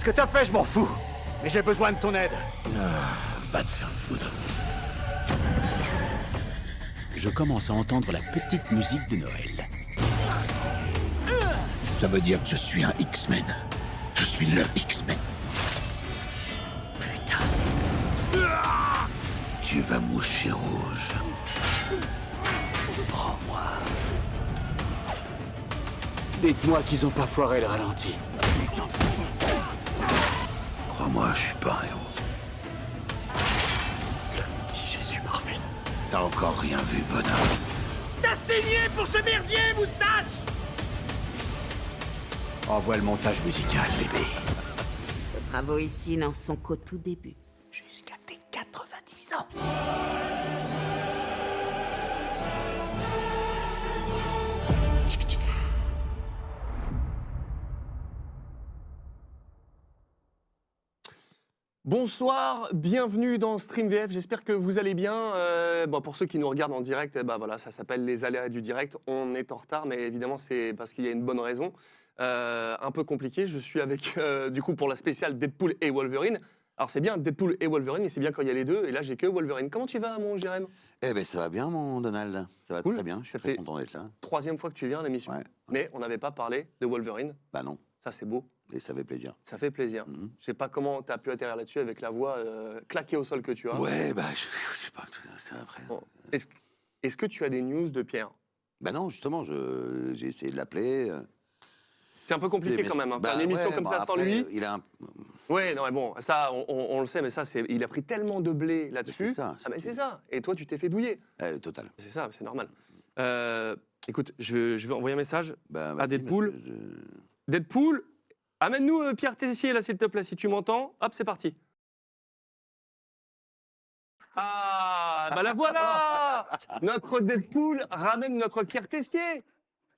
Ce que t'as fait, je m'en fous. Mais j'ai besoin de ton aide. Va te faire foutre. Je commence à entendre la petite musique de Noël. Ça veut dire que je suis un X-Men. Je suis le X-Men. Putain. Tu vas moucher rouge. Prends-moi. Dites-moi qu'ils ont pas foiré le ralenti. Crois-moi, je suis pas un héros. Le petit Jésus Marvel. T'as encore rien vu, bonhomme. T'as signé pour ce merdier, moustache! Envoie le montage musical, bébé. Les travaux ici n'en sont qu'au tout début. Jusqu'à tes 90 ans. Bonsoir, bienvenue dans StreamVF, j'espère que vous allez bien. Pour ceux qui nous regardent en direct, voilà, ça s'appelle les aléas du direct. On est en retard, mais évidemment c'est parce qu'il y a une bonne raison. Un peu compliqué, je suis avec, du coup, pour la spéciale Deadpool et Wolverine. Alors c'est bien Deadpool et Wolverine, mais c'est bien quand il y a les deux, et là j'ai que Wolverine. Comment tu vas, mon Jérém? Eh ben ça va bien, mon Donald. Ça va Cool. très bien, je suis Ça très fait- content d'être là. 3e fois que tu viens à l'émission, Ouais. mais on n'avait pas parlé de Wolverine. Bah non, Ça c'est beau, et ça fait plaisir. ça fait plaisir. Mhm. Je sais pas comment tu as pu atterrir là-dessus avec la voix claquée au sol que tu as. Ouais, bah je sais pas, c'est après. Bon. Est-ce que tu as des news de Pierre? Bah non, justement, j'ai essayé de l'appeler. C'est un peu compliqué mais quand même, hein, bah faire une émission ouais, comme bon, ça sans après, lui. Il a un... Ouais, non, mais bon, ça, on le sait, mais ça, il a pris tellement de blé là-dessus. c'est ça, Ah, mais c'est ça. Et toi, tu t'es fait douiller. total. C'est ça, c'est normal. Écoute, je vais envoyer un message Bah, à vas-y, Deadpool. mais Deadpool, amène-nous Pierre Tessier, là, s'il te plaît, si tu m'entends. Hop, c'est parti. Ah, bah la voilà. Notre Deadpool ramène notre Pierre Tessier.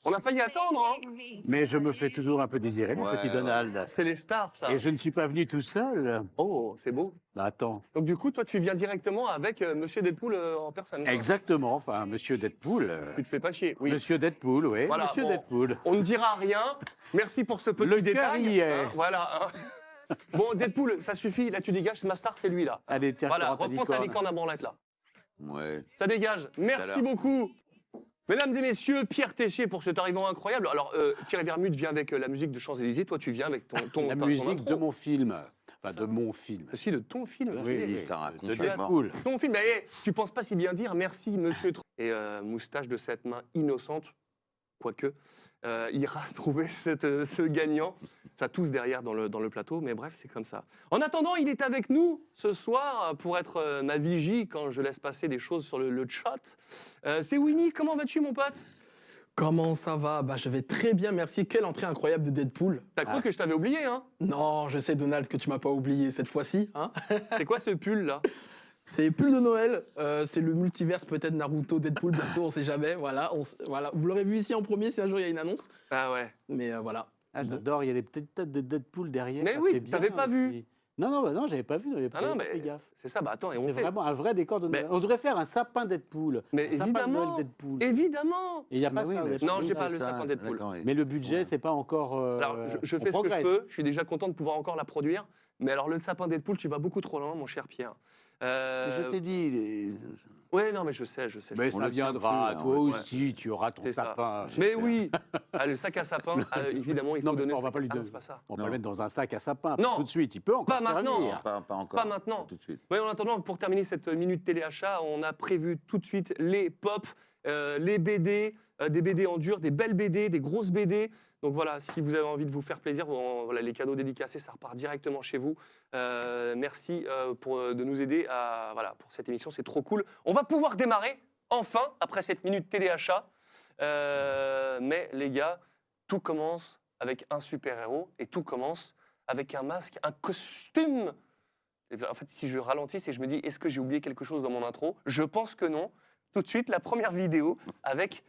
On a failli attendre, hein. Mais je me fais toujours un peu désirer, mon Ouais, petit ouais. Donald. C'est les stars, ça. Et je ne suis pas venu tout seul. Oh, c'est beau. Bah, attends. Donc du coup, toi, tu viens directement avec Monsieur Deadpool en personne. quoi. Exactement, enfin, Monsieur Deadpool. Tu te fais pas chier. Oui. Monsieur Deadpool, oui. Voilà, Monsieur bon. Deadpool. On ne dira rien. Merci pour ce petit Le détail. cœur y est. hein, voilà. hein. Bon, Deadpool, ça suffit. Là, tu dégages. Ma star, c'est lui, là. Allez, tiens, Voilà, je te rends ta reprends ta licorne. licorne à branlette, là. Ouais. Ça dégage. Merci l'heure. beaucoup. Mesdames et messieurs, Pierre Tessier pour cet arrivant incroyable. Alors, Thierry Vermut vient avec la musique de Champs-Élysées. Toi, tu viens avec ton La ton musique intro. de mon film. Enfin, Ça. de mon film. Aussi de ton film. Oui, Et- oui, c'est un de concert. Deadpool. Ton film, mais tu penses pas si bien dire merci, monsieur. Et moustache de cette main innocente, quoique, ira trouver ce gagnant. Ça tousse derrière dans le plateau, mais bref, c'est comme ça. En attendant, il est avec nous ce soir pour être ma vigie quand je laisse passer des choses sur le chat. C'est Winnie, comment vas-tu, mon pote? Comment ça va? Bah, je vais très bien, merci. Quelle entrée incroyable de Deadpool. T'as cru que je t'avais oublié, hein? Non, je sais, Donald, que tu m'as pas oublié cette fois-ci. Hein. C'est quoi ce pull, là? C'est pull de Noël. C'est le multiverse, peut-être Naruto, Deadpool, bientôt, on sait jamais. Voilà, voilà. Vous l'aurez vu ici en premier si un jour il y a une annonce. Ah ouais. Mais voilà. Ah, j'adore, il y a des petites têtes de Deadpool derrière. Mais ça oui, fait bien t'avais pas vu. aussi. Non, non, j'avais pas vu dans les Ah non, premiers, mais fais gaffe. c'est ça, bah attends, et on C'est fait. vraiment un vrai décor de Noël. On devrait faire un sapin Deadpool. Mais un sapin de évidemment, Noël Deadpool. évidemment. Et il n'y a Mais pas oui, ça. mais Deadpool. Non, j'ai c'est pas le ça, sapin Deadpool. d'accord, Mais le budget, c'est pas encore. Alors, je on fais ce que je progresse. peux. Je suis déjà content de pouvoir encore la produire. Mais alors, le sapin Deadpool, tu vas beaucoup trop loin, mon cher Pierre. Mais je t'ai dit. Ouais, non, mais je sais. Mais On ça le tient viendra. plus, là, Toi ouais. aussi, tu auras ton C'est ça. sapin. Mais j'espère. oui. Ah, le sac à sapin, évidemment, il faut Non, mais donner. on le va sac- pas lui Ah, donner. c'est pas ça. On va Non. le mettre dans un sac à sapin. Non. Tout de suite. Il peut encore Pas maintenant. servir. Pas encore. Pas maintenant. Tout de suite. Oui, en attendant, pour terminer cette minute téléachat, on a prévu tout de suite les pop, les BD, des BD en dur, des belles BD, des grosses BD. Donc voilà, si vous avez envie de vous faire plaisir, voilà, les cadeaux dédicacés, ça repart directement chez vous. Merci de nous aider voilà, pour cette émission, c'est trop cool. On va pouvoir démarrer, enfin, après cette minute téléachat. Mais les gars, tout commence avec un super-héros et tout commence avec un masque, un costume. Et bien, en fait, si je ralentis et je me dis, est-ce que j'ai oublié quelque chose dans mon intro? Je pense que non. Tout de suite, la première vidéo avec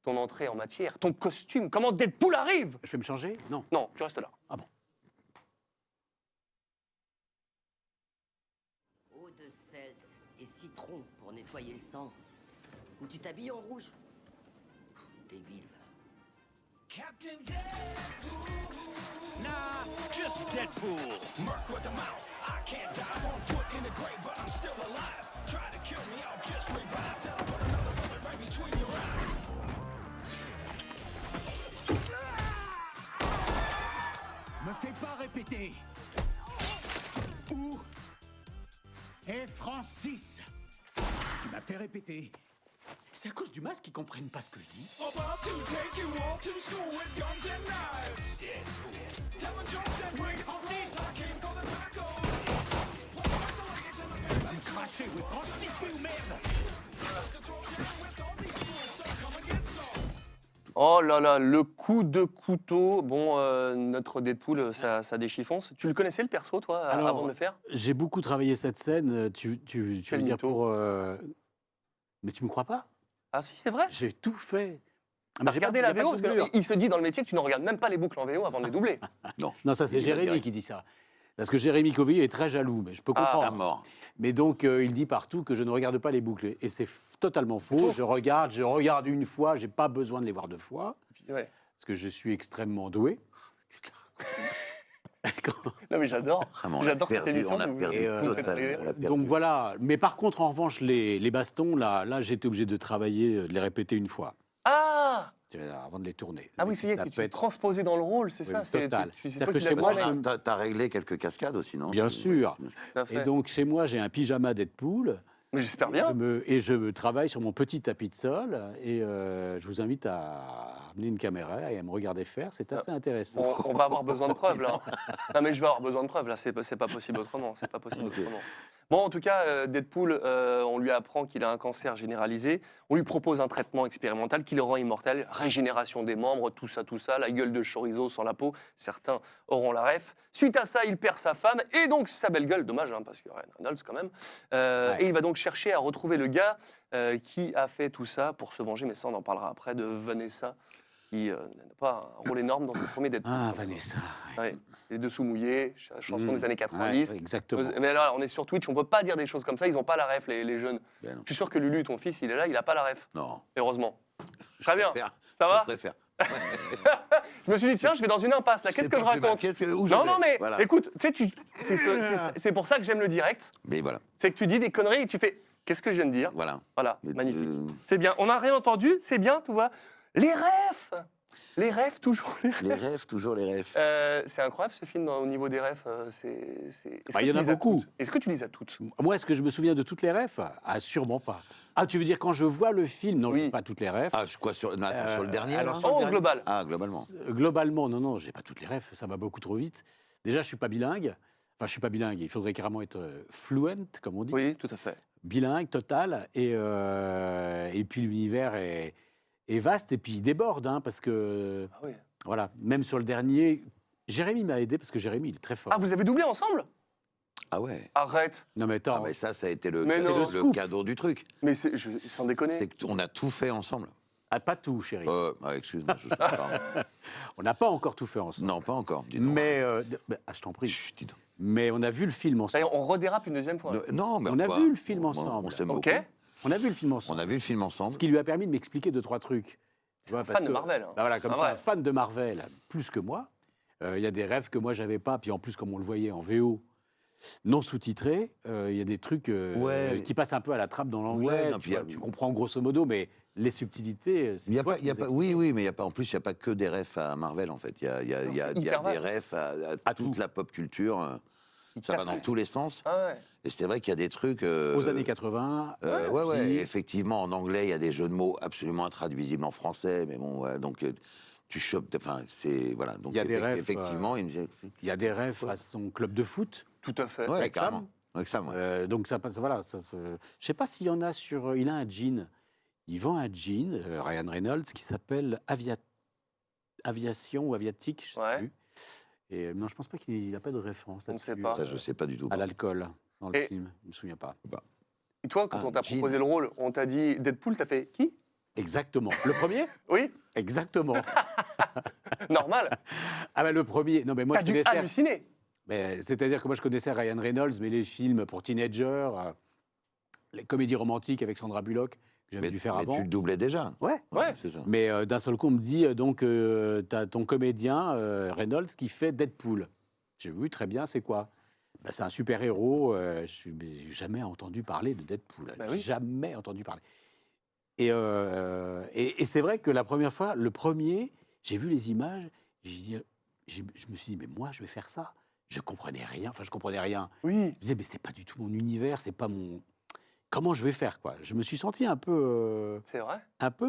ton entrée en matière, ton costume. Comment Deadpool arrive? Je vais me changer? Non. Non, tu restes là. Ah bon. Eau de seltz et citron pour nettoyer le sang. Ou tu t'habilles en rouge. Débile, va. Captain Deadpool. Nah, just Deadpool. Merc with the mouth. I can't die. 1 foot in the grave, but I'm still alive. Try to kill me, I'll just revive. Then I'll put another bullet right between your eyes. Me fais pas répéter. Où est Francis? Tu m'as fait répéter. C'est à cause du masque qu'ils comprennent pas ce que je dis. About to take you all to school with guns and knives. Deadpool. Tell the jokes and bring Francis. I came for the tacos. Tu vas me cracher, oui, Francis, oui ou merde? Oh là là, le coup de couteau. Bon, notre Deadpool, ça déchiffonce. Tu le connaissais le perso, toi, Alors, avant de le faire? J'ai beaucoup travaillé cette scène. Tu Quel veux dire mytho. pour. Mais tu me crois pas? Ah si, c'est vrai. J'ai tout fait. T'as regardé la VO, parce parce que qu'il se dit dans le métier que tu ne regardes même pas les boucles en VO avant de les doubler. Non, ça c'est Il va Jérémy direct. qui dit ça. Parce que Jérémy Covey est très jaloux, mais je peux Ah. comprendre. À mort. Mais donc, il dit partout que je ne regarde pas les boucles. Et c'est totalement faux. Je regarde une fois, j'ai pas besoin de les voir 2 fois, Ouais. parce que je suis extrêmement doué. Non mais j'adore. Vraiment, J'adore on a cette perdu, émission. on a vous- perdu Et, vous me faites total, rire. on a perdu. Donc voilà. Mais par contre, en revanche, les bastons, là j'étais obligé de travailler, de les répéter une fois, Ah avant de les tourner. Ah oui, ça y est, La tu pète. transposé dans le rôle, c'est Oui, ça c'est total. c'est C'est-à-dire toi que qui chez l'as moi, programmé. T'as réglé quelques cascades aussi, non? Bien sûr. Tout à Et fait. donc chez moi, j'ai un pyjama Deadpool. Mais j'espère bien. Je travaille sur mon petit tapis de sol et je vous invite à amener une caméra et à me regarder faire. C'est assez intéressant. On va avoir besoin de preuves là. Non mais je vais avoir besoin de preuves là. C'est pas possible autrement. C'est pas possible Ok. autrement. Bon, en tout cas, Deadpool, on lui apprend qu'il a un cancer généralisé. On lui propose un traitement expérimental qui le rend immortel. Régénération des membres, tout ça, la gueule de chorizo sans la peau. Certains auront la ref. Suite à ça, il perd sa femme et donc sa belle gueule. Dommage, hein, parce que Ryan Reynolds quand même. Et il va donc chercher à retrouver le gars qui a fait tout ça pour se venger. Mais ça, on en parlera après de Vanessa, qui n'a pas un rôle énorme dans ce premier Deadpool. Ah, Vanessa. Ouais. Les dessous mouillés, chanson des années 90. Ouais, exactement. Mais là, on est sur Twitch, on peut pas dire des choses comme ça. Ils n'ont pas la ref, les jeunes. Ben non. Je suis sûr que Lulu, ton fils, il est là, il n'a pas la ref. Non. Heureusement. Très bien. Préfère. Ça va Je préfère. Je me suis dit, tiens, je vais dans une impasse, là. Qu'est-ce que je raconte Où je Non, vais non, mais Voilà. écoute, tu sais, c'est pour ça que j'aime le direct. Mais voilà. C'est que tu dis des conneries et tu fais, qu'est-ce que je viens de dire Voilà. Voilà, Mais, magnifique. C'est bien. On n'a rien entendu, c'est bien, tout va. Les refs Les refs, toujours les refs. Les rêves, toujours les rêves. C'est incroyable ce film au niveau des refs. Est-ce Bah, que il y tu en a les as beaucoup. toutes Est-ce que tu les as toutes Moi, est-ce que je me souviens de toutes les refs? Ah, sûrement pas. Ah, tu veux dire quand je vois le film? Non, Oui. je n'ai pas toutes les refs. Ah, quoi, sur le dernier, alors, là sur le Oh, au dernier- global. Ah, globalement. Globalement, non, j'ai pas toutes les refs. Ça va beaucoup trop vite. Déjà, je suis pas bilingue. Enfin, je suis pas bilingue. Il faudrait carrément être fluent, comme on dit. Oui, tout à fait. Bilingue total. Et puis l'univers est vaste et puis il déborde, hein, parce que Ah, oui. voilà, même sur le dernier, Jérémy m'a aidé parce que Jérémy il est très fort. Ah, vous avez doublé ensemble Ah ouais. Arrête. Non mais attends, Ah, mais ça a été le, Mais non. le C'est le scoop. cadeau du truc. Mais sans déconner. C'est qu'on a tout fait ensemble. ah, pas tout, chérie. Excuse-moi, je sais pas. On n'a pas encore tout fait ensemble. Non, pas encore. Dis donc. Mais je t'en prie. Chut, dis donc. Mais on a vu le film ensemble. D'ailleurs, on redérape une deuxième fois. Non, mais On a quoi vu le film On- ensemble. On s'aime Ok. beaucoup. On a vu le film On ensemble. a vu le film ensemble. Ce qui lui a permis de m'expliquer 2-3 trucs. Tu vois, parce Fan de que- Marvel. hein. Bah voilà, comme Ah c'est ouais. un fan de Marvel, plus que moi, il y a des rêves que moi j'avais pas. Puis en plus, comme on le voyait en VO, non sous-titré, il y a des trucs Ouais. qui passent un peu à la trappe dans l'anglais. Ouais, non, tu, puis vois, y a- tu comprends grosso modo, mais les subtilités. c'est Il y a toi pas, qui il y a les pas, expliques. oui, mais il y a pas. En plus, il n'y a pas que des refs à Marvel en fait. Il y a, il y a, il y a, c'est il y a hyper des vaste. refs à À toute tout. la pop culture. Ça va casse dans la- tous les sens. Ah ouais. Et c'est vrai qu'il y a des trucs. Aux années 80. Ouais, puis- effectivement, en anglais, il y a des jeux de mots absolument intraduisibles en français, mais bon, ouais, donc tu chopes. Enfin, c'est voilà. Donc Il y a des refs, effectivement, il me disait. Il y a des rêves à son club de foot. Tout à fait. Ouais, avec carrément. Sam. Avec Sam, ouais. Donc ça passe. Voilà. Ça se... Je sais pas s'il y en a sur. Il a un jean. Il vend un jean, Ryan Reynolds, qui s'appelle Aviation ou Aviatique, je sais Ouais. plus. Et non, je pense pas qu'il n'a pas de référence On ne sait là-dessus, pas. Ça, je sais pas du tout. à l'alcool dans le Et- film. Je me souviens pas. Et toi, quand Ah, on t'a Jean. proposé le rôle, on t'a dit Deadpool, t'as fait qui Exactement. Le premier. Oui, Exactement. normal. Ah ben le premier. Non mais moi T'as je dû connaissais. halluciner. Mais c'est-à-dire que moi je connaissais Ryan Reynolds, mais les films pour teenagers, les comédies romantiques avec Sandra Bullock que j'avais dû faire mais avant. tu le doublais déjà. Ouais. Ouais. C'est ça. Mais d'un seul coup, on me dit donc t'as ton comédien Reynolds qui fait Deadpool. Oui, très bien, c'est quoi? Bah, c'est un super-héros. Je n'ai jamais entendu parler de Deadpool. Bah oui. Jamais entendu parler. Et c'est vrai que la première fois, le premier, j'ai vu les images, je me suis dit, mais moi, je vais faire ça. Je comprenais rien. Enfin, je comprenais rien. Oui. Je me disais, mais c'est pas du tout mon univers, c'est pas mon. Comment je vais faire, quoi? Je me suis senti un peu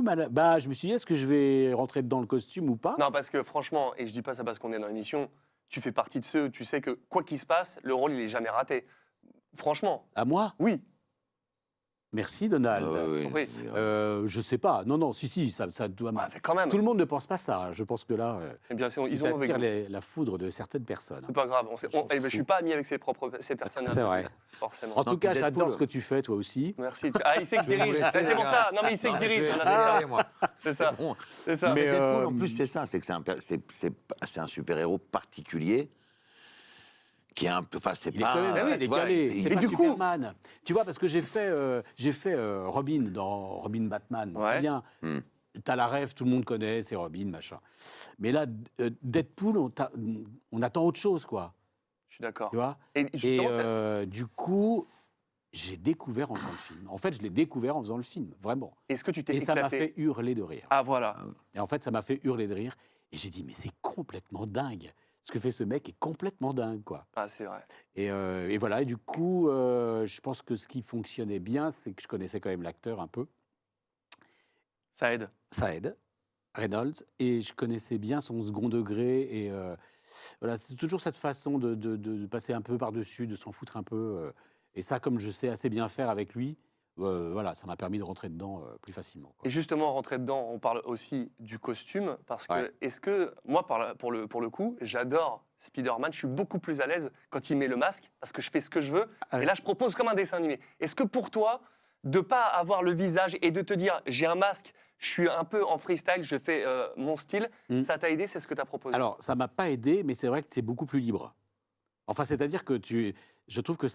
mal. Bah, je me suis dit, est-ce que je vais rentrer dedans le costume ou pas? Non, parce que franchement, et je dis pas ça parce qu'on est dans l'émission, tu fais partie de ceux, tu sais que quoi qu'il se passe, le rôle, il est jamais raté. Franchement, À moi? oui. Merci, Donald. Oui. Je sais pas. Non, si, ça doit. Bah, quand même. Tout le monde ne pense pas ça. Je pense que là, Eh bien, ils tu ont mauvais attires goût. la foudre de certaines personnes. C'est pas grave. Je suis pas ami avec ces personnes. C'est vrai. Forcément. En tout cas, puis j'adore Deadpool. ce que tu fais, toi aussi. Merci. Ah, il sait que je dirige. laisser, C'est pour les ça. gars. Non, mais il sait que je dirige. Je vais Voilà, c'est ça. aller, moi. C'est ça. Bon. C'est ça. Mais, Mais Deadpool, en euh, plus, c'est ça, c'est que c'est un super-héros particulier qui est un peu. Enfin, c'est Il est pas. quand même très tu vois, décalé. il- C'est Et pas du coup- Superman. Tu vois, parce que j'ai fait Robin dans Robin Batman. Ouais. Très bien. Hmm. T'as la rêve, tout le monde connaît, c'est Robin, machin. Mais là, Deadpool, on attend autre chose, quoi. Je suis d'accord. Tu vois? Et Et justement, du coup, j'ai découvert en faisant le film. En fait, je l'ai découvert en faisant le film, vraiment. est-ce que tu t'es Et ça m'a éclaté fait hurler de rire. Ah, voilà. Et en fait, ça m'a fait hurler de rire. Et j'ai dit, mais c'est complètement dingue. Ce que fait ce mec est complètement dingue, quoi. Ah, c'est vrai. Et voilà, et du coup, je pense que ce qui fonctionnait bien, c'est que je connaissais quand même l'acteur un peu. Ça aide. Ça aide, Reynolds. Et je connaissais bien son second degré. Et voilà, c'est toujours cette façon de passer un peu par-dessus, de s'en foutre un peu. Et ça, comme je sais assez bien faire avec lui, voilà, ça m'a permis de rentrer dedans plus facilement, quoi. Et justement, rentrer dedans, on parle aussi du costume, parce que, Ouais. est-ce que, moi, pour le coup, j'adore Spider-Man, je suis beaucoup plus à l'aise quand il met le masque, parce que je fais ce que je veux, Ah ouais. et là, je propose comme un dessin animé. Est-ce que pour toi, de pas avoir le visage et de te dire, j'ai un masque, je suis un peu en freestyle, je fais mon style, ça t'a aidé, c'est ce que tu as proposé? Alors, ça m'a pas aidé, mais c'est vrai que c'est beaucoup plus libre. Enfin, c'est-à-dire que je trouve que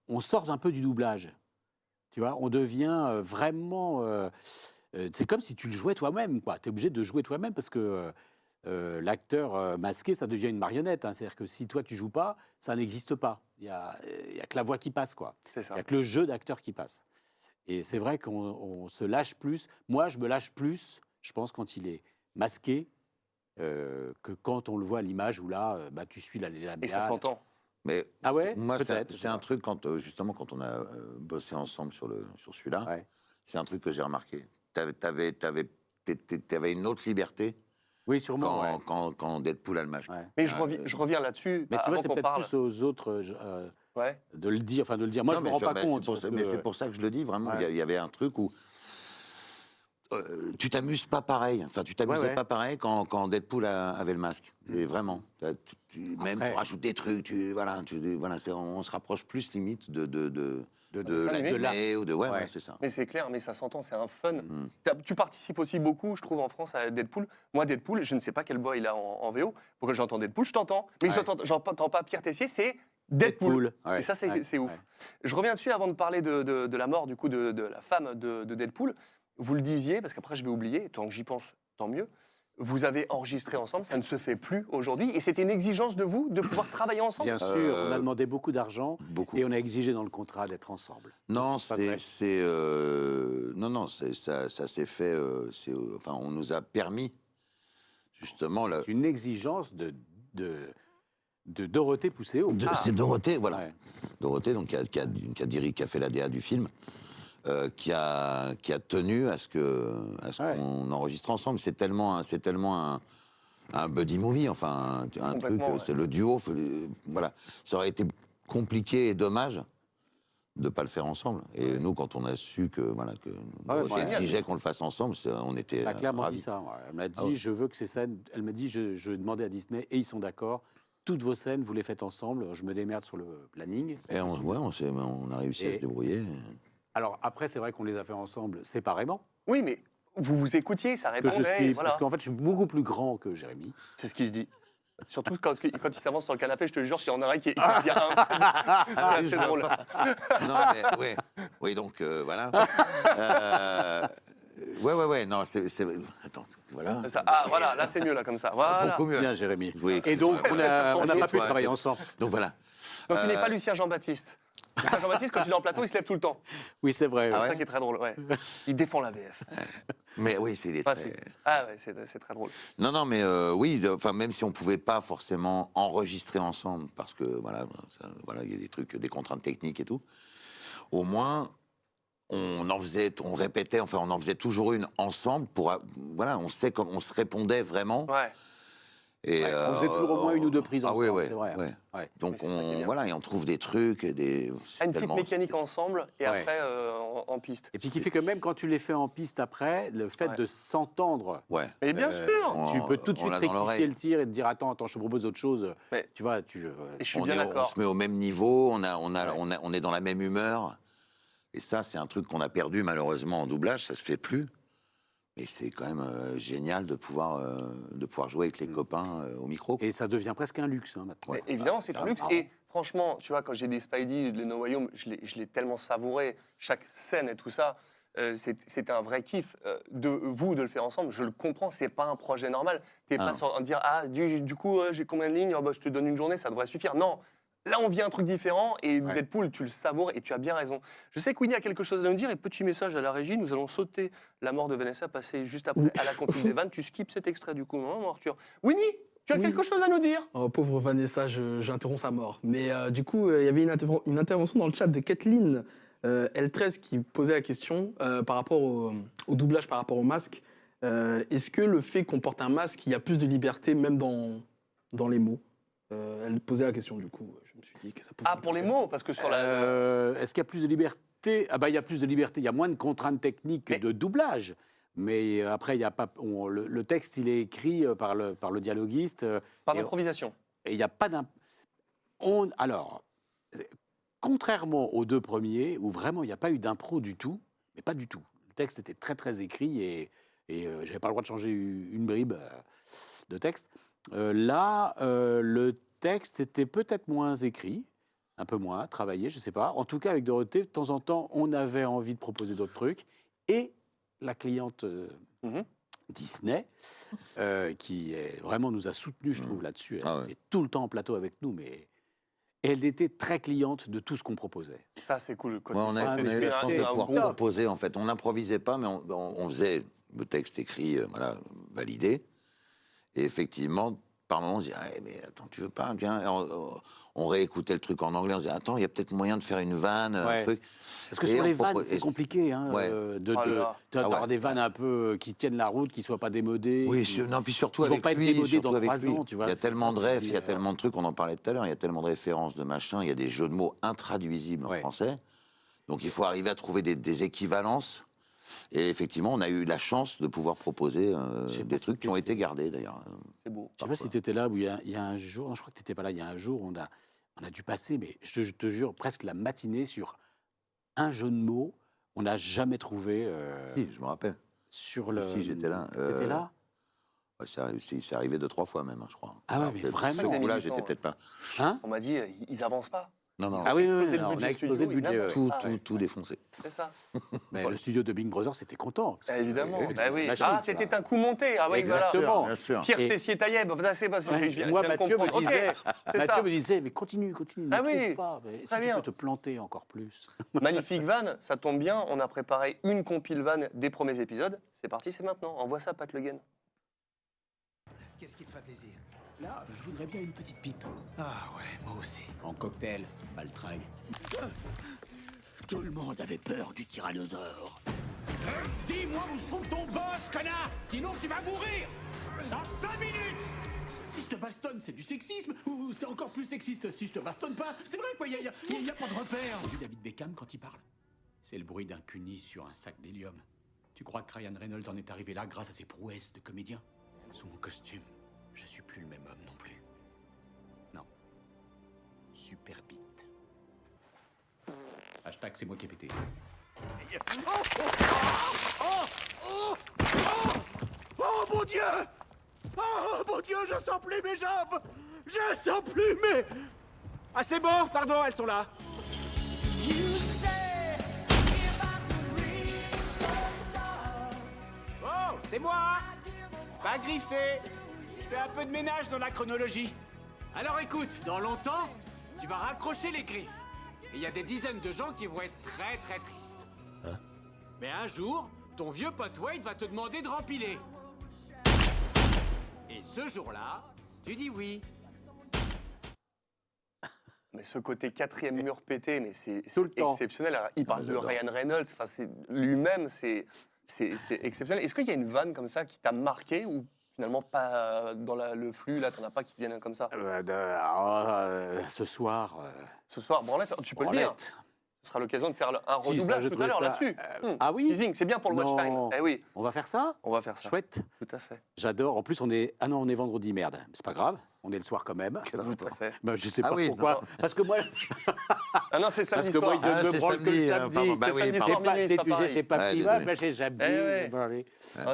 on sort un peu du doublage. Tu vois, on devient vraiment. C'est comme si tu le jouais toi-même, quoi. Tu es obligé de jouer toi-même parce que l'acteur masqué, ça devient une marionnette, hein. C'est-à-dire que si toi tu joues pas, ça n'existe pas. Il y a que la voix qui passe, quoi. C'est ça. Il n'y a que le jeu d'acteur qui passe. Et c'est vrai qu'on se lâche plus. Moi, je me lâche plus, je pense, quand il est masqué, que quand on le voit à l'image où là, bah, tu suis les labiales. Et ça s'entend. Mais Ah ouais? moi, Peut-être, je c'est sais un pas. truc, justement, quand on a bossé ensemble sur celui-là, Ouais. c'est un truc que j'ai remarqué. T'avais une autre liberté Oui, sûrement. ouais. quand Deadpool a le masque. Ouais. Mais je reviens là-dessus, Mais tu vois, avant c'est qu'on peut-être parle. plus aux autres Ouais. de le dire. Enfin, de le dire. Moi, Non, je me mais rends sur- pas mais compte. c'est pour parce ça- que, mais c'est pour ça que je le dis, vraiment. Ouais. Il y avait un truc où tu t'amuses pas pareil. Enfin, tu t'amusais Ouais. pas pareil quand Deadpool avait le masque. Et vraiment. Même Après- tu rajoutes des trucs, voilà, on se rapproche plus limite de dessin animé. l'animé ou de ouais, Ouais. c'est ça. Mais c'est clair, mais ça s'entend, c'est un fun. Tu participes aussi beaucoup, je trouve, en France à Deadpool. Moi, Deadpool, je ne sais pas quelle voix il a en VO. Pourquoi j'entends Deadpool, je t'entends. Mais Ouais. j'entends pas Pierre Tessier, c'est Deadpool. Ouais. Et ça, c'est Ouais. ouf. Ouais. Je reviens dessus avant de parler de la mort, du coup, de la femme de Deadpool. Vous le disiez, parce qu'après, je vais oublier, tant que j'y pense, tant mieux. Vous avez enregistré ensemble, ça ne se fait plus aujourd'hui. Et c'était une exigence de vous de pouvoir travailler ensemble. Bien sûr, on a demandé beaucoup d'argent Beaucoup. et on a exigé dans le contrat d'être ensemble. Non, pas vrai. ça s'est fait. Enfin, on nous a permis justement C'est une exigence de Dorothée Pousséo. C'est Dorothée, voilà. Ouais. Dorothée, donc, qui a fait la DA du film, qui a tenu à ce Ouais. qu'on enregistre ensemble. C'est tellement un buddy movie, enfin, un truc, Complètement, ouais. c'est le duo. Voilà. Ça aurait été compliqué et dommage de ne pas le faire ensemble. Et nous, quand on a su que Dorothée génial. exigeait qu'on le fasse ensemble, on était Elle m'a clairement ravis. dit ça. Ouais. Elle m'a dit, Ah ouais. je veux que ces scènes. Elle m'a dit, je demandais à Disney et ils sont d'accord. Toutes vos scènes, vous les faites ensemble. Je me démerde sur le planning. C'est Et on, possible. ouais, on a réussi à Et- se débrouiller. Alors après, c'est vrai qu'on les a fait ensemble séparément. Oui, mais vous écoutiez, ça Parce que répondait. voilà. parce qu'en fait, je suis beaucoup plus grand que Jérémy. C'est ce qui se dit. Surtout quand il s'avance sur le canapé, je te jure qu'il y en a un qui est bien. C'est assez je vois drôle. Non, mais ouais. Oui, donc voilà. Ouais, non, attends, voilà. Ça, ah, voilà, là, c'est mieux, là, comme ça. Voilà. Beaucoup mieux. Bien, Jérémy. Oui, Et donc, on n'a pas pu toi, travailler c'est- ensemble. Donc voilà. Donc, tu n'es pas Lucien Jean-Baptiste. Lucien Jean-Baptiste, quand il est en plateau, il se lève tout le temps. Oui, c'est vrai. C'est ouais. ça qui est très drôle, ouais. Il défend la VF. Mais oui, c'est des Ah, très- ouais, c'est très drôle. Non, mais oui, enfin, même si on pouvait pas forcément enregistrer ensemble, parce que voilà, voilà, il y a des trucs, des contraintes techniques et tout. Au moins, on en faisait, on répétait, enfin, on en faisait toujours une ensemble pour, voilà, on sait comme on se répondait vraiment. Ouais. Et, Ouais, on faisait toujours au moins une ou deux prises ah oui, ensemble, ouais, c'est vrai. ouais. Ouais. Donc Mais c'est ça qui est bien. voilà, et on trouve des trucs, des. Ah, une petite tellement- mécanique ensemble et Ouais. après en piste. Et puis qui fait que même quand tu les fais en piste après, le fait Ouais. de s'entendre, Ouais. Mais bien sûr. tu peux tout de on suite l'a dans rectifier l'oreille. le tir et te dire attends, je te propose autre chose. Mais- Tu vois, Et je suis bien On d'accord. se met au même niveau, on est dans la même humeur. Et ça, c'est un truc qu'on a perdu malheureusement en doublage, ça se fait plus. Mais c'est quand même génial de pouvoir jouer avec les copains au micro. Et ça devient presque un luxe hein, maintenant. Ouais. Mais évidemment, c'est un luxe. Et franchement, tu vois, quand j'ai des Spidey, le No Way Home, je l'ai tellement savouré, chaque scène et tout ça. C'était un vrai kiff de vous de le faire ensemble. Je le comprends, c'est pas un projet normal. T'es Ah pas non. sans dire ah du coup j'ai combien de lignes. Oh, bah, je te donne une journée, ça devrait suffire. Non, là on vit un truc différent et Ouais. Deadpool tu le savoures et tu as bien raison. Je sais que Winnie a quelque chose à nous dire et petit message à la régie. Nous allons sauter la mort de Vanessa, passer juste après à la compil des vannes. Tu skips cet extrait du coup, non, mon Arthur? Winnie, tu as Oui. quelque chose à nous dire? Oh, pauvre Vanessa, j'interromps sa mort. Mais du coup, il y avait une intervention dans le chat de Kathleen L13 qui posait la question par rapport au doublage, par rapport au masque. Est-ce que le fait qu'on porte un masque, il y a plus de liberté même dans les mots Elle posait la question du coup. Je me suis dit que ça pouvait Ah, pour les mots, parce que sur la. Est-ce qu'il y a plus de liberté? Ah bah il y a plus de liberté, il y a moins de contraintes techniques Mais- de doublage. Mais après, il y a pas, le texte, il est écrit par le dialoguiste. Par et- l'improvisation. Et il n'y a pas d'un. Alors, contrairement aux deux premiers, où vraiment il n'y a pas eu d'impro du tout, mais pas du tout. Le texte était très très écrit et je n'avais pas le droit de changer une bribe de texte. Là, le texte était peut-être moins écrit, un peu moins travaillé, je ne sais pas. En tout cas, avec Dorothée, de temps en temps, on avait envie de proposer d'autres trucs. Et la cliente Mhm. Disney, qui vraiment nous a soutenus, je trouve, là-dessus. Elle Ah ouais. était tout le temps en plateau avec nous, mais elle était très cliente de tout ce qu'on proposait. Ça, c'est cool. Quand Ouais, tu on sais a, Ah, que mais on a eu c'est la un- chance c'est de un pouvoir gros- composer en fait. On n'improvisait pas, mais on faisait le texte écrit, voilà, validé. Et effectivement, par moments, on se disait ah, mais attends, tu veux pas tiens, on réécoutait le truc en anglais, on se disait attends, il y a peut-être moyen de faire une vanne, Ouais. un truc. Parce que Et sur on les vannes, propose- c'est et compliqué hein, Ouais. Oh là là. d'avoir ouais. des vannes un peu qui tiennent la route, qui ne soient pas démodées. Oui, qui- non, puis surtout Ils vont avec pas être lui, démodés surtout dans avec 3 lui. ans, tu vois, Il y a c'est tellement ça. de refs, il y a C'est tellement de trucs, on en parlait tout à l'heure, il y a tellement de références, de machins, il y a des jeux de mots intraduisibles en Ouais. français. Donc il faut arriver à trouver des équivalences. Et effectivement, on a eu la chance de pouvoir proposer Je sais pas des si trucs qui ont été gardés d'ailleurs. C'est beau. Je ne sais pas si tu étais là, où il y a un jour, non, je crois que tu n'étais pas là, il y a un jour, on a dû passer, mais je te jure, presque la matinée sur un jeu de mots. On n'a jamais trouvé Si, je me rappelle. sur le. Si, j'étais là. T'étais là? Ouais, c'est arrivé 2-3 fois même, hein, je crois. Ah ouais, mais peut-être vraiment. Ce coup-là, Des j'étais militants, peut-être pas. Hein? On m'a dit, ils avancent pas. Non, non, Ah oui, oui, explosé oui, le alors, on budget a explosé le studio, budget. évidemment. ouais. tout défoncé. C'est ça. Mais le studio de Big Brother, c'était content. parce que- Évidemment. Ouais, Bah oui. machine, Ah, tu c'était vois. un coup monté. Ah oui, voilà. Exactement. Bien sûr. Pierre Et- Tessier-Tailleb. C'est parce que Ouais. je viens Moi, je viens de Mathieu me comprendre. Ok, disait, c'est ça. Mathieu me disait, mais continue, ne Ah trouve oui, pas. Mais si très tu bien. peux te planter encore plus. Magnifique van, ça tombe bien. On a préparé une compile van des premiers épisodes. C'est parti, c'est maintenant. Envoie ça, Pat Le Guen. Qu'est-ce qui te fait plaisir? Là, je voudrais bien une petite pipe. Ah ouais, moi aussi. En cocktail, baltringue. Tout le monde avait peur du tyrannosaure. Dis-moi où je trouve ton boss, connard! Sinon tu vas mourir! Dans 5 minutes! Si je te bastonne, c'est du sexisme? Ou c'est encore plus sexiste si je te bastonne pas? C'est vrai quoi, y a pas de repère! T'as vu David Beckham quand il parle? C'est le bruit d'un cuni sur un sac d'hélium. Tu crois que Ryan Reynolds en est arrivé là grâce à ses prouesses de comédien? Sous mon costume, je suis plus le même homme non plus. Non. Super bite. Hashtag c'est moi qui ai pété. Oh mon Dieu! Oh mon Dieu, je sens plus mes jambes! Je sens plus mes... Ah c'est bon, pardon, elles sont là. Oh, c'est moi! Pas griffé. Je fais un peu de ménage dans la chronologie. Alors écoute, dans longtemps, tu vas raccrocher les griffes. Et il y a des dizaines de gens qui vont être très très tristes. Mais un jour, ton vieux pote Wade va te demander de rempiler. Et ce jour-là, tu dis oui. Mais ce côté quatrième mur pété, mais c'est Tout le temps. exceptionnel. Alors, il parle de j'adore. Ryan Reynolds, enfin, lui-même, c'est exceptionnel. Est-ce qu'il y a une vanne comme ça qui t'a marqué ou finalement pas dans le flux, là, t'en as pas qui viennent comme ça Ce soir, Ce soir, Branlette, tu peux le dire. Branlette. Ce sera l'occasion de faire un Si, redoublage ça, je tout à trouvais l'heure ça, là-dessus. Ah oui. Teasing, c'est bien pour le watch time. Non. Eh oui, On va faire ça. on va faire ça. Chouette. Tout à fait. J'adore. En plus, on est. Ah non, on est vendredi, merde. C'est pas grave. On est le soir quand même. Tout à fait. Bah, je sais Ah pas oui, pourquoi. non. Parce que moi, Ah non, c'est samedi parce que moi, soir. je ne me c'est branle que le samedi, samedi. pardon. Bah C'est oui, samedi pardon. soir minuit, c'est pas Tu sais, pareil. c'est pas Ouais, privat, désolé. mais j'aime Eh ouais. branler. Ah,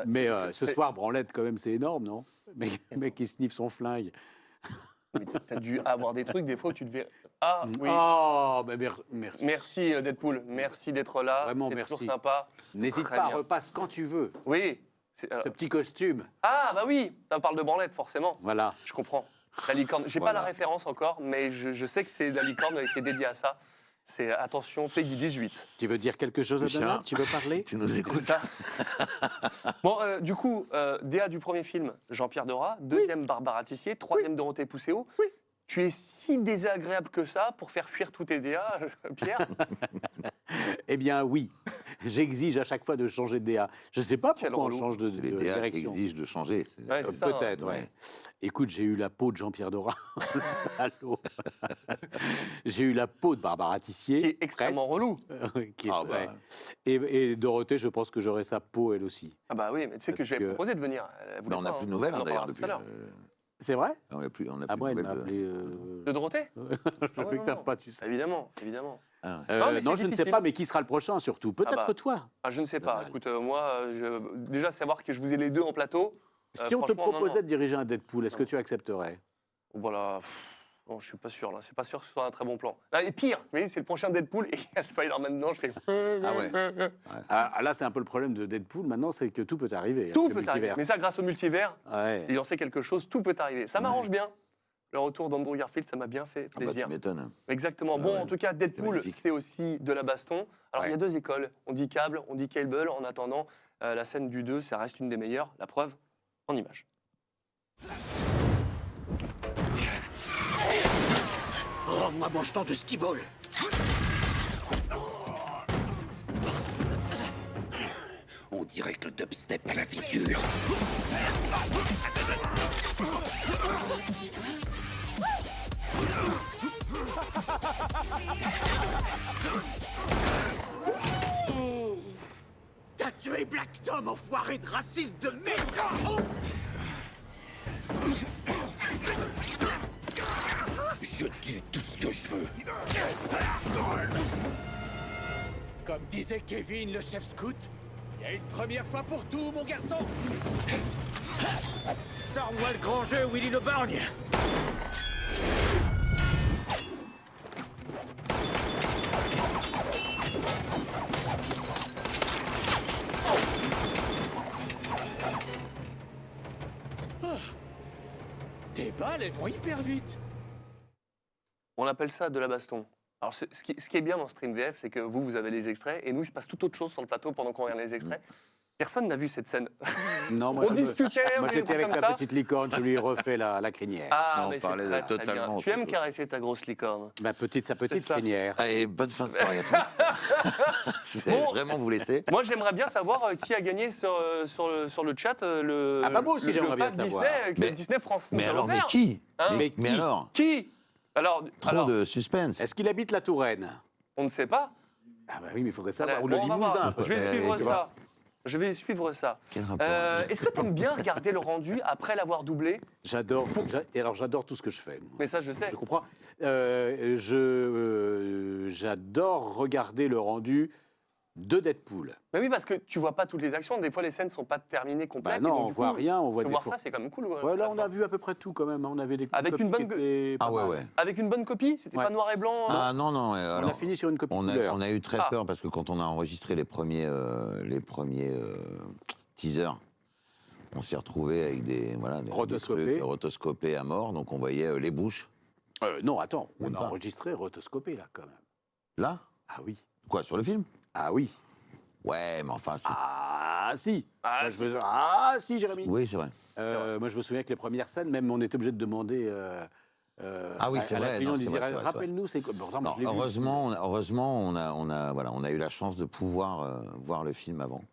Mais c'est- ce soir, branlette, quand même, c'est énorme, non? Mais le mec qui sniffe son flingue. Mais t'as dû avoir des trucs, des fois, où tu devais. Ah oui. Oh, mais merci. Merci Deadpool, merci d'être là. Vraiment, c'est merci. toujours sympa. N'hésite Très pas, bien. repasse quand tu veux. Oui. Ce petit costume. Ah bah oui, ça parle de branlette forcément. Voilà. Je comprends. La licorne. J'ai pas Voilà. la référence encore, mais je sais que c'est la licorne qui est dédiée à ça. C'est attention Peggy 18. Tu veux dire quelque chose à Lucien. Donald? Tu veux parler? Tu nous C'est écoutes. ça. Bon, du coup, DA du premier film, Jean-Pierre Dora. Deuxième, Barbara Tissier. Troisième, Dorothée Pousseau. Oui. Tu es si désagréable que ça pour faire fuir tous tes DA, Pierre? Eh bien, oui. J'exige à chaque fois de changer de DA. Je ne sais pas Quel pourquoi on relou. change de C'est les DA qui direction. exigent de changer. Ouais, c'est ça, hein. Peut-être, ouais. Écoute, j'ai eu la peau de Jean-Pierre Dora. Allô. J'ai eu la peau de Barbara Tissier. Qui est extrêmement relou. Qui est Ah très- bah. Et Dorothée, je pense que j'aurai sa peau, elle aussi. Ah bah oui, mais tu sais que Parce je lui ai que- proposé de venir. Elle voulait Mais on n'a pas, plus de hein. nouvelles On en d'ailleurs parlera depuis. tout à l'heure. C'est vrai? On n'a plus, on a Ah plus bon, de elle m'a nouvelles. appelé... De Dorothée Je Ah ouais, sais que t'as non. pas, tu sais. Évidemment, évidemment. Ah ouais. Non, mais c'est Non, je ne sais difficile. pas, mais qui sera le prochain surtout? Peut-être bah. toi. Ah, je ne sais pas. Donald. Écoute, moi, déjà savoir que je vous ai les deux en plateau. Si on te franchement, non, proposait non. de diriger un Deadpool, est-ce que Non. tu accepterais? Voilà. Non, je suis pas sûr là. C'est pas sûr que ce soit un très bon plan. Ah, et pire, vous voyez, c'est le prochain Deadpool et il y a Spider-Man dedans. Je fais. Ah ouais. Ah, là, c'est un peu le problème de Deadpool. Maintenant, c'est que tout peut arriver. Tout avec le peut arriver. multivers. Mais ça, grâce au multivers, Ouais. il en sait quelque chose. Tout peut arriver. Ça m'arrange bien. Le retour d'Andrew Garfield, ça m'a bien fait Ah bah, plaisir. tu m'étonnes. Exactement. Ah Bon, ouais, en tout cas, Deadpool, magnifique. c'est aussi de la baston. Alors, il y a Ouais. deux écoles. On dit câble, on dit cable. En attendant, la scène du 2, ça reste une des meilleures. La preuve, en image. Rends-moi mon jeton de skiball. On dirait que le dubstep a la figure. T'as tué Black Tom, enfoiré de raciste de merde. Oh. Je tue tout ce que je veux. Comme disait Kevin, le chef scout, il y a une première fois pour tout, mon garçon. Sors-moi le grand jeu, Willy le Borgne. Tes balles, elles vont hyper vite. On appelle ça de la baston. Alors, ce qui est bien dans Stream VF, c'est que vous avez les extraits, et nous, il se passe tout autre chose sur le plateau pendant qu'on regarde les extraits. Personne n'a vu cette scène. Non, moi, On discutait, moi des j'étais trucs avec comme la ça. petite licorne, je lui ai refait la crinière. Ah, Non, on mais c'est parlait très, de très totalement bien. autre Tu aimes chose. caresser ta grosse licorne. Sa petite ça. crinière. Allez, bonne fin de soirée à tous. Je vais Bon. vraiment vous laisser. Moi, j'aimerais bien savoir qui a gagné sur le chat le, Ah bah, moi aussi, le j'aimerais bien pass savoir. Disney, que Mais- Disney France Mais nous a alors, mais offert. qui Hein Mais Mais qui alors Qui alors, Trop de suspense. Est-ce qu'il habite la Touraine? on ne sait pas. Ah bah oui, mais il faudrait Alors, savoir. Ou bon, le on va voir. Limousin, Je vais peut-être. suivre tu ça. Je vais suivre ça. Quel rapport Est-ce que tu aimes bien regarder le rendu après l'avoir doublé? J'adore. Et alors, j'adore tout ce que je fais. moi. Mais ça, je sais. Je comprends. J'adore regarder le rendu de Deadpool. Mais oui, parce que tu vois pas toutes les actions. Des fois, les scènes sont pas terminées Bah complètes. et non, donc, on du voit coup, rien, on voit de des voir faux- ça, c'est quand même cool. Ouais, là, on a vu à peu près tout quand même. Hein. On avait des Avec une copies bonne qui étaient pas Ah ouais, mal. ouais. Avec une bonne copie, c'était Ouais. pas noir et blanc. Ah non, non. On alors, a fini sur une copie on couleur. a eu très Ah. peur parce que quand on a enregistré les premiers teasers, On s'est retrouvé avec des Rotoscopés. trucs rotoscopés à mort, donc on voyait les bouches. Non, attends, on Même a pas. enregistré rotoscopé, là, quand même. Là? Ah oui. Quoi, sur le film? Ah oui. Ouais, mais enfin, c'est... Ah si. Ah, Moi, je me- Ah si, Jérémy. Oui, c'est vrai. Moi, je me souviens que les premières scènes, même, on était obligé de demander... Ah oui, c'est à la vrai, cliente, non, on c'est disait, vrai, c'est vrai, rappelle-nous, c'est quoi. Pourtant, moi, Non, je l'ai vu. heureusement, on a eu la chance de pouvoir voir le film avant.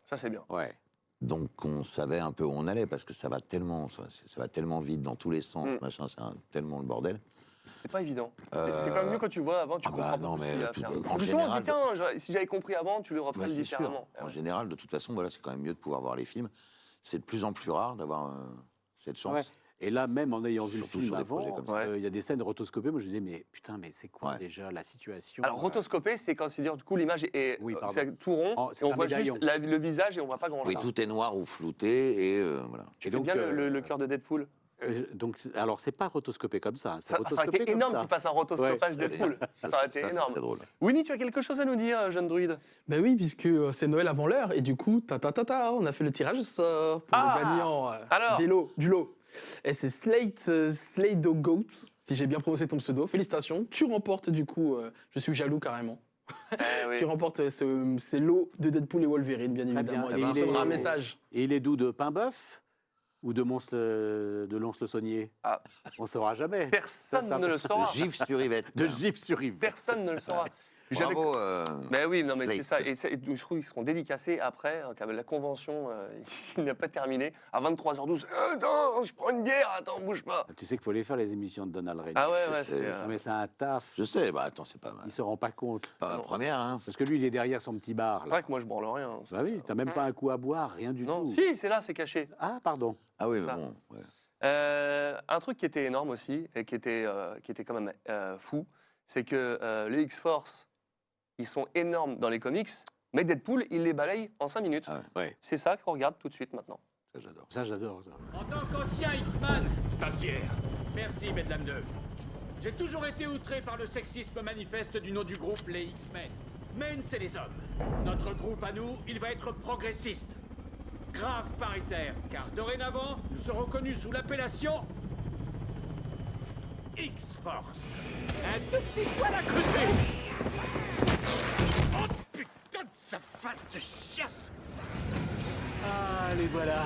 Ça, c'est bien. Ouais. Donc on savait un peu où on allait parce que ça va tellement vite dans tous les sens, machin, c'est tellement le bordel. C'est pas évident. C'est quand même mieux quand tu vois avant, tu ah comprends bah pas non, tout ce mais qu'il y a à tout- faire. en Parce que souvent, on se dit, général, tiens, si j'avais compris avant, tu le referais Ouais, c'est sûr. différemment. En général, de toute façon, voilà, c'est quand même mieux de pouvoir voir les films. C'est de plus en plus rare d'avoir cette chance. Ouais. Et là, même en ayant vu le Surtout film sur des projets avant, comme ça. il y a des scènes rotoscopées. Moi, je me disais, mais putain, mais c'est quoi Ouais. déjà la situation Alors, rotoscopé, c'est quand c'est dire du coup l'image est Oui, pardon. c'est tout rond Oh, et c'est on un voit médaillon. juste le visage et on voit pas grand chose. Oui, tout est noir ou flouté et voilà. Tu Et fais donc, bien le cœur de Deadpool. Donc, alors, c'est pas rotoscopé comme ça. C'est Ça aurait rotoscopé été comme énorme ça. qu'il fasse un rotoscopage Ouais, Deadpool. Ça aurait été c'est énorme. très drôle. Winnie, tu as quelque chose à nous dire, jeune druide? Ben oui, puisque c'est Noël avant l'heure, et du coup, on a fait le tirage au sort pour Ah, le gagnant alors du lot. Et c'est Slade Goat, si j'ai bien prononcé ton pseudo. Félicitations, tu remportes du coup, je suis jaloux carrément. oui. Tu remportes ces lots de Deadpool et Wolverine, bien Très évidemment. bien. Et Et on il est- recevra un message. Et il est d'où? De Pain-Bœuf ou de Lons-le-Saunier? Ah. On ne saura jamais. Personne Ça, ne le saura. Le gif sur Yvette. De Gif-sur-Yves. Personne ne le saura. J'avais- Bravo. Mais oui, non, mais c'est Slate. ça. Et je trouve qu'ils seront dédicacés après, quand la convention il n'a pas terminé, à 23h12. Attends, je prends une bière, attends, bouge pas. Tu sais qu'il faut les faire, les émissions de Donald Reigns. Ah ouais, c'est- c'est. Non, mais c'est un taf. Je sais, bah attends, c'est pas mal. Il ne se rend pas compte. Pas la première, hein. Parce que lui, il est derrière son petit bar. C'est Là. vrai que moi, je branle rien. Bah oui, t'as même pas un coup à boire, rien du Non, tout. si, c'est là, c'est caché. Ah, pardon. Ah oui, mais Ça. bon. Ouais. Un truc qui était énorme aussi, et qui était quand même fou, c'est que les X-Force, ils sont énormes dans les comics, mais Deadpool, il les balaye en 5 minutes. Ah Ouais. C'est ça qu'on regarde tout de suite maintenant. Ça, j'adore. Ça, j'adore ça. En tant qu'ancien X-Man, Stagiaire. merci Bedlam 2. J'ai toujours été outré par le sexisme manifeste du nom du groupe les X-Men. Men, c'est les hommes. Notre groupe à nous, il va être progressiste. Grave paritaire, car dorénavant, nous serons connus sous l'appellation X-Force. Un tout petit poil à côté. Oh putain de sa face de chiasse. Ah, les voilà.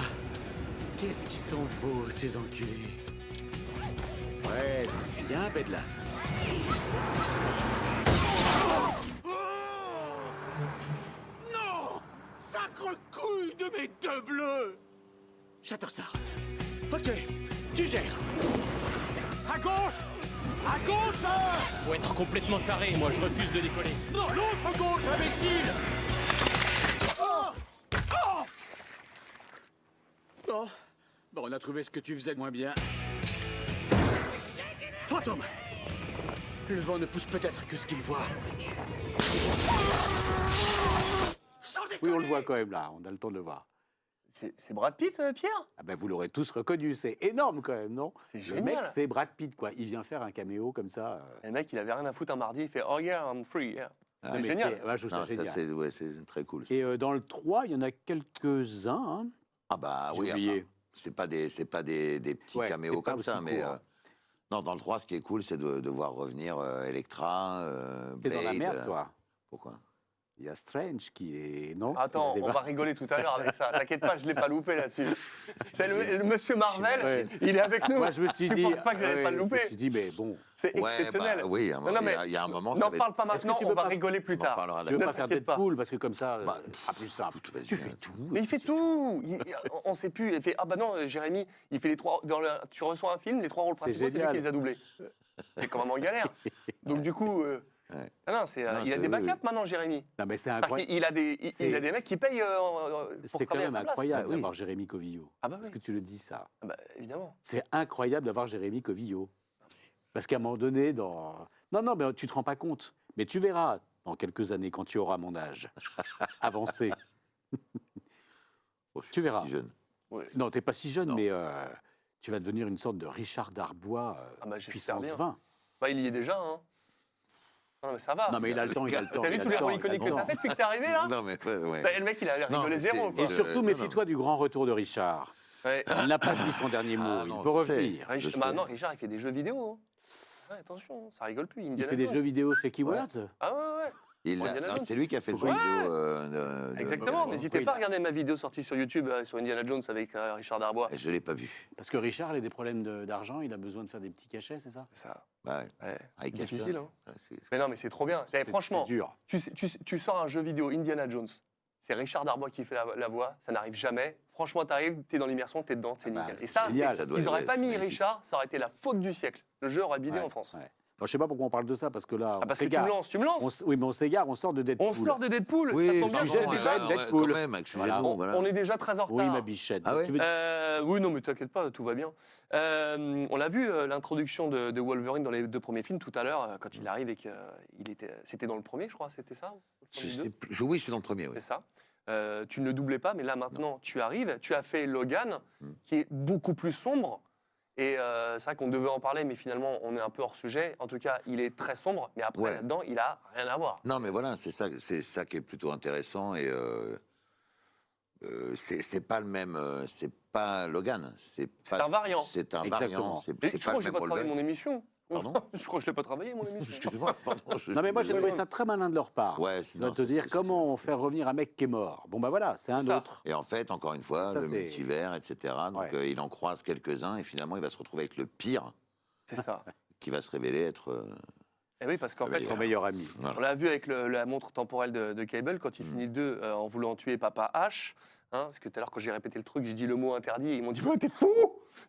Qu'est-ce qu'ils sont beaux, ces enculés. Ouais, c'est bien, Bedlam. Non! Sacre couille de mes deux bleus! J'adore ça. Ok, tu gères. À gauche! À gauche! Faut être complètement taré, moi je refuse de décoller. Non, l'autre gauche, imbécile! Oh! Oh! Bon. Bon, on a trouvé ce que tu faisais de moins bien. Fantôme! Le vent ne pousse peut-être que ce qu'il voit. Sans Oui, on déconner! le voit quand même là, on a le temps de le voir. C'est Brad Pitt, Pierre? Ah ben, vous l'aurez tous reconnu, c'est énorme quand même, non? C'est Le génial. mec, c'est Brad Pitt, quoi. Il vient faire un caméo comme ça. Et le mec, il avait rien à foutre un mardi, il fait Oh yeah, I'm free. Yeah. Ah, C'est mais génial. ouais, je trouve Non, ça ça, génial. c'est très cool. Et dans le 3, il y en a quelques-uns. Hein. Ah bah J'ai oui, oublié. enfin, c'est pas des petits Ouais, caméos c'est pas comme ça, aussi mais court, hein. non, dans le 3, ce qui est cool, c'est de voir revenir Electra, T'es Blade. dans la merde, toi. Pourquoi? Il y a Strange qui est. Non Attends, Il y a on des va rigoler tout à l'heure avec ça. T'inquiète pas, je l'ai pas loupé là-dessus. C'est le monsieur Marvel, Ouais. il est avec nous. Moi, je me suis tu dit. penses pas que j'allais ouais, pas le Je louper? me suis dit, mais bon, C'est Ouais, exceptionnel. bah, oui, Non, non, mais il y a un moment. ça n'en va parle être- pas Est-ce que maintenant, tu on veux va pas- rigoler plus On en tard. parlera tu veux Ne pas faire t'inquiète pas. Deadpool parce que comme ça, Bah, sera plus simple. vas-y, Tu fais hein. tout. Mais il fait tout. On sait plus. Il fait ah bah non, Jérémy, il fait les trois. Tu reçois un film, les 3 rôles principaux, c'est lui génial. qui les a doublés. C'est quand même en galère. Donc du coup, Ouais. ah non, c'est Non, il a c'est- des oui, backups oui. maintenant, Jérémy. Non, mais c'est Enfin, incroyable. il a des mecs qui payent pour C'est quand travailler à même sa place. incroyable Bah oui. d'avoir Jérémy Covillo. Ah bah Est-ce oui. que tu le dis ça? Ah bah, évidemment. C'est incroyable d'avoir Jérémy Covillo. Parce qu'à un moment donné, dans. Non, non, mais tu te rends pas compte. Mais tu verras dans quelques années, quand tu auras mon âge avancé. Oh, je suis Tu verras. si jeune. Non, t'es pas si jeune, Non. mais tu vas devenir une sorte de Richard Darbois Ah bah, j'espère puissance bien. 20. Bah, il y est déjà, hein. Non, mais ça va. Non, mais il a le temps, il a le temps. T'as il vu a tous le les temps, rôles il a le iconiques que temps. t'as fait depuis que t'es arrivé là Non, mais ouais. Le mec, il a Non, rigolé mais zéro. c'est- quoi. Et surtout, non, méfie-toi du grand retour de Richard. Ouais. Il n'a pas dit son dernier mot. Ah, il non, peut je sais. revenir. Je sais. Maintenant, Richard, il fait des jeux vidéo. Hein. Ouais, attention, ça rigole plus. Il Indiana fait des Jones. jeux vidéo chez Keywords. Ah ouais. Il a- Indiana non, Jones. c'est lui qui a fait le jeu Ouais. vidéo. Exactement. N'hésitez Oui, pas à regarder ma vidéo sortie sur YouTube sur Indiana Jones avec Richard Darbois. Je ne l'ai pas vu. Parce que Richard, il a des problèmes d'argent, il a besoin de faire des petits cachets, c'est ça? C'est ça. Bah, Ouais. avec Difficile, Ashton. hein. Ouais, c'est- Mais non, mais c'est trop bien. Eh, C'est- franchement, c'est dur. tu sors un jeu vidéo Indiana Jones. C'est Richard Darbois qui fait la voix. Ça n'arrive jamais. Franchement, t'arrives, t'es dans l'immersion, t'es dedans, c'est Ah bah, nickel. Et c'est ça, génial. Ça doit ils être- n'auraient pas c'est mis magnifique. Richard, ça aurait été la faute du siècle. Le jeu aurait bidé Ouais, en France. ouais. Bon, je sais pas pourquoi on parle de ça, parce que là, Ah, on parce que tu s'égare. me lances, tu me lances. Oui, mais on s'égare, on sort de Deadpool. On sort de Deadpool. Oui, ça tombe bien, le sujet, on c'est est déjà déjà- Deadpool. Quand même, excusez-nous. Voilà. Voilà. on est déjà très en retard. Oui, ma bichette. Ah ouais Tu veux- Oui, non, mais t'inquiète pas, tout va bien. On l'a vu, l'introduction de Wolverine dans les 2 premiers films tout à l'heure, quand il arrive et que c'était dans le premier, je crois, c'était ça Je sais plus. Oui, je suis dans le premier. Oui. C'est ça. Tu ne le doublais pas, mais là maintenant, tu arrives. Tu as fait Logan, Mm. qui est beaucoup plus sombre. Et c'est vrai qu'on devait en parler, mais finalement, on est un peu hors sujet. En tout cas, il est très sombre, mais après, Ouais. là-dedans, il a rien à voir. Non, mais voilà, c'est ça qui est plutôt intéressant. Et c'est pas le même. C'est pas Logan. C'est un variant. C'est un Exactement. variant. C'est Et c'est je pas crois le que j'ai même pas travaillé Wolverine. mon émission. Pardon Je crois que je l'ai pas travaillé, mon émission. Excuse-moi, pardon. Non, mais moi, j'ai trouvé ça très malin de leur part. Ouais, De sinon, te dire comment faire revenir un mec qui est mort. Bon, bah voilà, c'est un C'est ça. autre. Et en fait, encore une fois, Ça, le c'est- multivers, etc. Donc, Ouais. il en croise quelques-uns et finalement, il va se retrouver avec le pire C'est ça. qui va se révéler être. Et oui, parce qu'en Le fait, Son meilleur ami. Voilà. on l'a vu avec la montre temporelle de Cable, quand il finit 2 en voulant tuer Papa H. Hein, parce que tout à l'heure, quand j'ai répété le truc, j'ai dit le mot interdit et ils m'ont dit oh, t'es fou.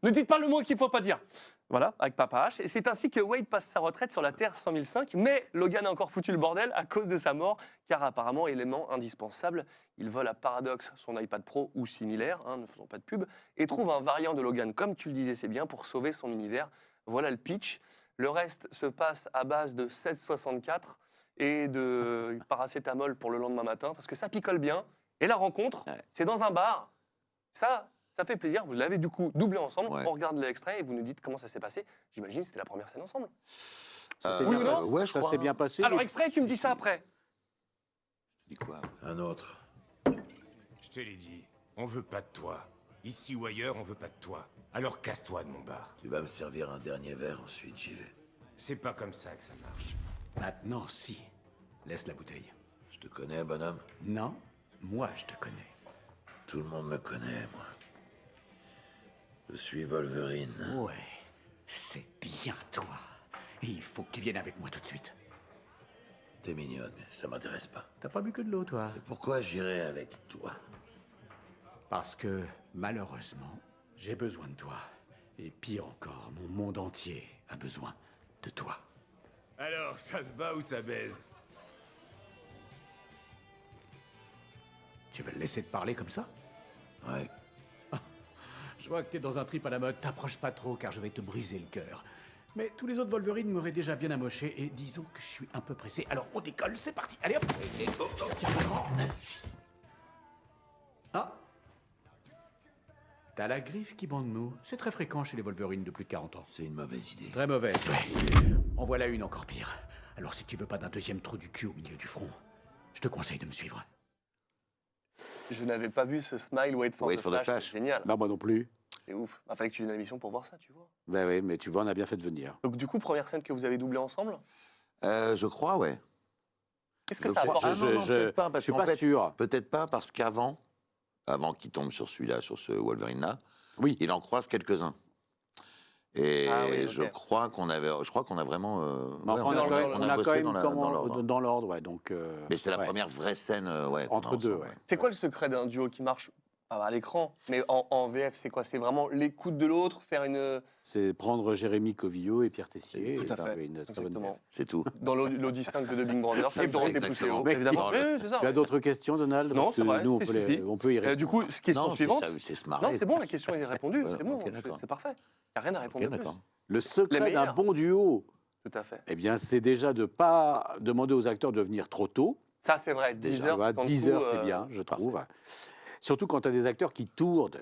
Ne dites pas le mot qu'il ne faut pas dire. Voilà, avec Papa H. Et c'est ainsi que Wade passe sa retraite sur la Terre 10005. Mais Logan a encore foutu le bordel à cause de sa mort, car apparemment, élément indispensable, il vole à Paradox son iPad Pro ou similaire, hein, ne faisons pas de pub, et trouve un variant de Logan, comme tu le disais, c'est bien, pour sauver son univers. Voilà le pitch. Le reste se passe à base de 1664 et de paracétamol pour le lendemain matin, parce que ça picole bien. Et la rencontre, Ouais. c'est dans un bar. Ça fait plaisir. Vous l'avez du coup doublé ensemble. Ouais. On regarde l'extrait et vous nous dites comment ça s'est passé. J'imagine que c'était la première scène ensemble. Ça s'est Oui bien ou non passé. Ouais, je Ça crois. s'est bien passé. Alors, extrait, tu me dis ça après. Dis quoi Un autre. Je te l'ai dit, on veut pas de toi. Ici ou ailleurs, on veut pas de toi. Alors casse-toi de mon bar. Tu vas me servir un dernier verre, ensuite j'y vais. C'est pas comme ça que ça marche. Maintenant, si. Laisse la bouteille. Je te connais, bonhomme. Non, moi je te connais. Tout le monde me connaît, moi. Je suis Wolverine. Ouais, c'est bien toi. Et il faut que tu viennes avec moi tout de suite. T'es mignonne, mais ça m'intéresse pas. T'as pas bu que de l'eau, toi? Et pourquoi j'irai avec toi? Parce que, malheureusement, j'ai besoin de toi. Et pire encore, mon monde entier a besoin de toi. Alors, ça se bat ou ça baise? Tu veux le laisser te parler comme ça? Ouais. Je vois que t'es dans un trip à la mode. T'approches pas trop, car je vais te briser le cœur. Mais tous les autres Wolverine m'auraient déjà bien amoché, et disons que je suis un peu pressé. Alors on décolle, c'est parti. Allez hop. Je te tiens le grand. Ah. T'as la griffe qui bande mou. C'est très fréquent chez les Wolverines de plus de 40 ans. C'est une mauvaise idée. Très mauvaise, ouais. En voilà une encore pire. Alors si tu veux pas d'un deuxième trou du cul au milieu du front, je te conseille de me suivre. Je n'avais pas vu ce smile Wait for, Wait the, for the flash. Flash. C'est génial. Non, moi non plus. C'est ouf. Il fallait que tu viennes à l'émission pour voir ça, tu vois. Ben oui, mais tu vois, on a bien fait de venir. Donc du coup, première scène que vous avez doublée ensemble. Je crois, ouais. Qu'est-ce que Je ça crois- apporte Ah, non, non, peut-être pas, je parce suis qu'en pas fait, sûr. Peut-être pas, parce qu'avant qu'il tombe sur celui-là, sur ce Wolverine-là, Oui. il en croise quelques-uns. Et Ah oui, ok. je crois qu'on a vraiment. Mais enfin, ouais, on a bossé quand même dans l'ordre. dans l'ordre, ouais. Donc, Mais c'est la ouais. première vraie scène, ouais. qu'on a Entre deux, ensemble, ouais. C'est quoi le secret d'un duo qui marche pas à l'écran, mais en VF, c'est quoi? C'est vraiment l'écoute de l'autre, faire une... C'est prendre Jérémy Covillo et Pierre Tessier. Tout et à ça fait, fait une très bonne exactement. VF. C'est tout. Dans l'Audi 5 de Dubbing Brother, C'est c'est ça, Dorothée exactement. Pousseau, Mais évidemment. dans le- Oui, c'est ça. Tu as d'autres questions, Donald? Non, Parce c'est que vrai, nous, c'est suffit. on peut y répondre. Du coup, question Non, suivante. c'est se marrer. Non, c'est bon, la question est répondue, Ouais, c'est bon, ok, d'accord. c'est parfait. Il n'y a rien à répondre Ok, de plus. d'accord. Le Les secret d'un meilleurs. bon duo, Tout à fait. eh bien, c'est déjà de ne pas demander aux acteurs de venir trop tôt. Ça, c'est vrai, 10 Déjà, heures. voilà, parce qu'en 10 dessous, heures, c'est bien, je trouve. Surtout quand tu as des acteurs qui tournent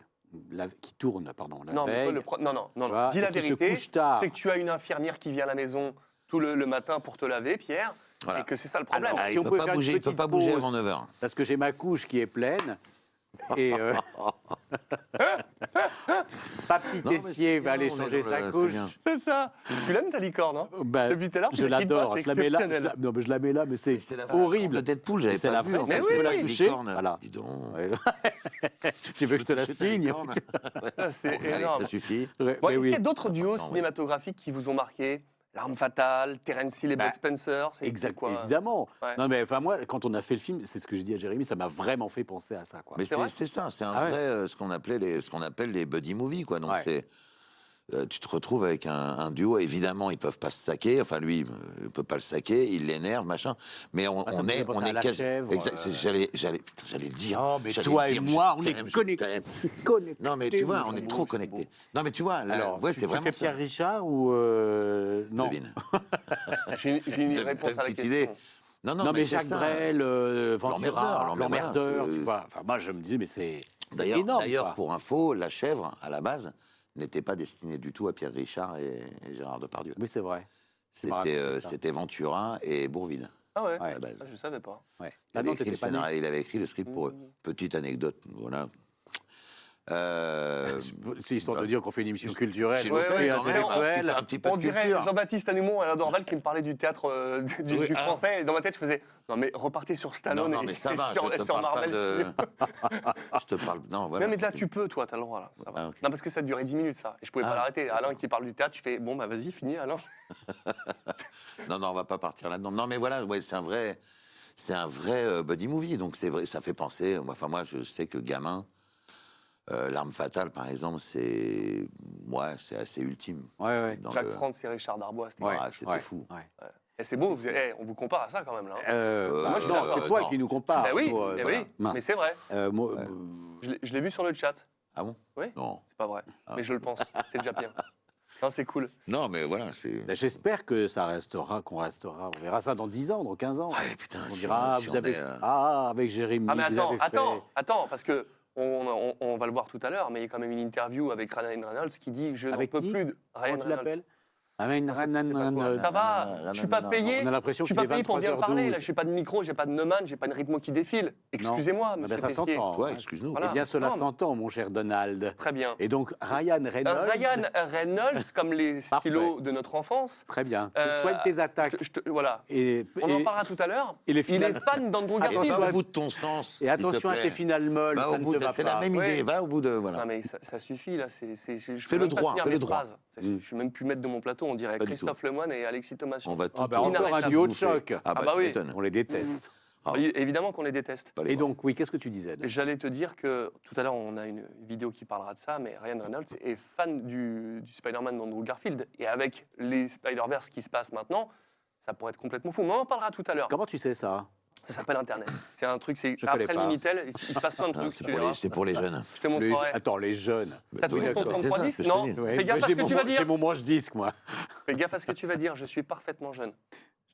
la Non, mais veille. toi, non. Voilà, Dis la et qui se vérité, couchent tard. c'est que tu as une infirmière qui vient à la maison tout le matin pour te laver, Pierre, Voilà. et que c'est ça le problème. Alors, Ah, si il on ne pouvait peut faire pas une bouger, il peut petite pas bouger pause. avant 9h. Parce que j'ai ma couche qui est pleine. Et Papy Non, mais Tessier c'est va aller bien, on est changer dans sa la- couche. c'est bien. C'est ça. Tu l'aimes ta licorne, hein Bah, Depuis tout à l'heure, tu je la quittes pas, l'adore. c'est Je la mets là. exceptionnel. Non, mais je la mets là, mais c'est C'est la horrible. de Deadpool, j'avais C'est pas la vu. vraie, En c'est fait, la c'est vraie la toucher. licorne. Voilà. Dis donc. Ouais. Tu veux que je te la Toucher ta signe licorne. Ah, c'est Allez, énorme. ça suffit. Ouais, Bon, mais est-ce oui. qu'il y a d'autres duos Attends, oui. cinématographiques qui vous ont marqué? L'Arme Fatale, Terence Hill et Bah, Bud Spencer, c'est Exact, quoi? évidemment. Ouais. Non, mais enfin, moi, quand on a fait le film, c'est ce que j'ai dit à Jérémy, ça m'a vraiment fait penser à ça. Quoi. Mais C'est vrai c'est ça, c'est un Ah ouais. vrai, ce qu'on appelle les buddy movies, quoi. Donc Ouais. c'est, tu te retrouves avec un duo. Évidemment, ils peuvent pas se saquer. Enfin, lui, il peut pas le saquer. Il l'énerve, machin. Mais on Ah, ça me fait penser à La Chèvre, Exact, j'allais le dire. Non, mais J'allais toi le et dire, moi, je on est t'aime, je connectés. t'aime. Connectés. Non, mais tu vois, on C'est est beau, trop c'est connectés. beau. Non, mais tu vois, là, Alors, ouais, tu c'est vraiment fais ça. Pierre Richard ou non? Devine. J'ai une T'as- réponse t'as à la une petite question. idée. Non, Non, mais c'est Jacques ça. Brel, Ventura, L'emmerdeur, l'emmerdeur, c'est- tu vois. Enfin, moi, je me disais, mais c'est D'ailleurs, énorme. d'ailleurs, quoi. pour info, La Chèvre, à la base, n'était pas destinée du tout à Pierre Richard et Gérard Depardieu. Oui, c'est vrai. Tu m'as C'était raconté ça. c'était Ventura et Bourvil, Ah ouais, à la base. Ah, je savais pas. Ouais. Il Ah avait, non, écrit le t'étais pas né. scénario, il avait écrit le script pour eux. Petite anecdote, voilà. C'est histoire de dire qu'on fait une émission culturelle S'il vous Ouais, plaît, et quand même, intellectuelle. un petit peu On de dirait culture. Jean-Baptiste Animaux à la Dorval qui me parlait du théâtre du Oui, ah. français. Et dans ma tête, je faisais non, mais repartez sur Stallone Non, mais ça et va, sur, je te sur parle pas Marvel. de... je te parle... Non, voilà. Non, mais là, tu peux, toi, t'as le droit, là. Ça va. Ah, ok. Non, parce que ça a duré 10 minutes, ça. Et je pouvais pas Ah. l'arrêter. Alain qui parle du théâtre, tu fais bon, bah vas-y, finis, Alain. Non, on va pas partir là-dedans. Non, mais voilà, ouais, c'est un vrai buddy movie. Donc c'est vrai, ça fait penser... Enfin, moi, je sais que gamin, L'Arme Fatale, par exemple, c'est assez ultime. Ouais, ouais. Dans Jacques le- France et Richard Darbois, c'était Ouais, Ah, c'était ouais, fou. ouais. Et c'est beau, on vous compare à ça quand même, là. hein. Moi, je suis d'accord. c'est toi Non. qui nous compare. Eh oui, Pour, eh voilà. oui, Mince. mais c'est vrai. Moi, Ouais. Je l'ai vu sur le chat. Ah bon? Oui, Non. c'est pas vrai. Ah. Mais je le pense. C'est déjà bien. Non, c'est cool. Non, mais voilà, c'est... ben, j'espère que ça restera, qu'on restera. On verra ça dans 10 ans, dans 15 ans. Ouais, putain, On si dira, si vous on avez... est, avec Jérémy, Ah, mais vous avez fait... attends, parce que on va le voir tout à l'heure, mais il y a quand même une interview avec Ryan Reynolds qui dit je n'en Avec peux qui plus de Ryan Comment tu Reynolds. l'appelles Ça va, je suis pas payé. On a l'impression Je suis qu'il pas est payé pour bien 23h12. parler. Là, je n'ai pas de micro, j'ai pas de neumann, j'ai pas de rythme qui défile. Excusez-moi, Ah ben, monsieur ça Tessier. s'entend. Toi, Ouais. excuse-nous. Voilà. Eh bien, cela Non, mais- s'entend, mon cher Donald. Très bien. Et donc, Ryan Reynolds... Ryan Reynolds, comme les Parfait. stylos de notre enfance. Très bien. Euh, Soigne tes attaques. Voilà. Et, On en et- parlera tout à l'heure. et les Il finales. est fan d'Andrew Et Garfield. va au bout de ton sens. et attention à tes finales molles, Va ça au ne bout te de... va C'est pas. la même Ouais. idée. Va au bout de... Voilà. Non mais ça suffit là, je Fais peux le même pas droit, finir fais le mes droit. phrases. Je suis même plus maître de mon plateau, on dirait Pas du Christophe Lemoine et Alexis Thomasson. On va tout... Ah ben, encore un Inarrêtable. duo de choc. Ah bah oui. tu m'étonnes. On les déteste. Ah. Oui, évidemment qu'on les déteste. Pas les Et voir. donc, oui, qu'est-ce que tu disais J'allais te dire que tout à l'heure on a une vidéo qui parlera de ça, mais Ryan Reynolds est fan du Spider-Man d'Andrew Garfield et avec les Spider-Verse qui se passent maintenant, ça pourrait être complètement fou. Mais on en parlera tout à l'heure. Comment tu sais ça? Ça s'appelle Internet. C'est un truc, c'est Je connais après le pas. Minitel, il se passe plein de Ah, trucs. c'est tu pour verras. les- c'est pour les jeunes. Je te montrerai. Attends, les jeunes. T'as Oui, toujours ton d'accord. C'est 33 ça, disques c'est ce que Non. je dis. Ouais, Fais gaffe moi, à ce que tu vas dire. J'ai mon manche-disque, moi. Fais gaffe à ce que tu vas dire. Je suis parfaitement jeune.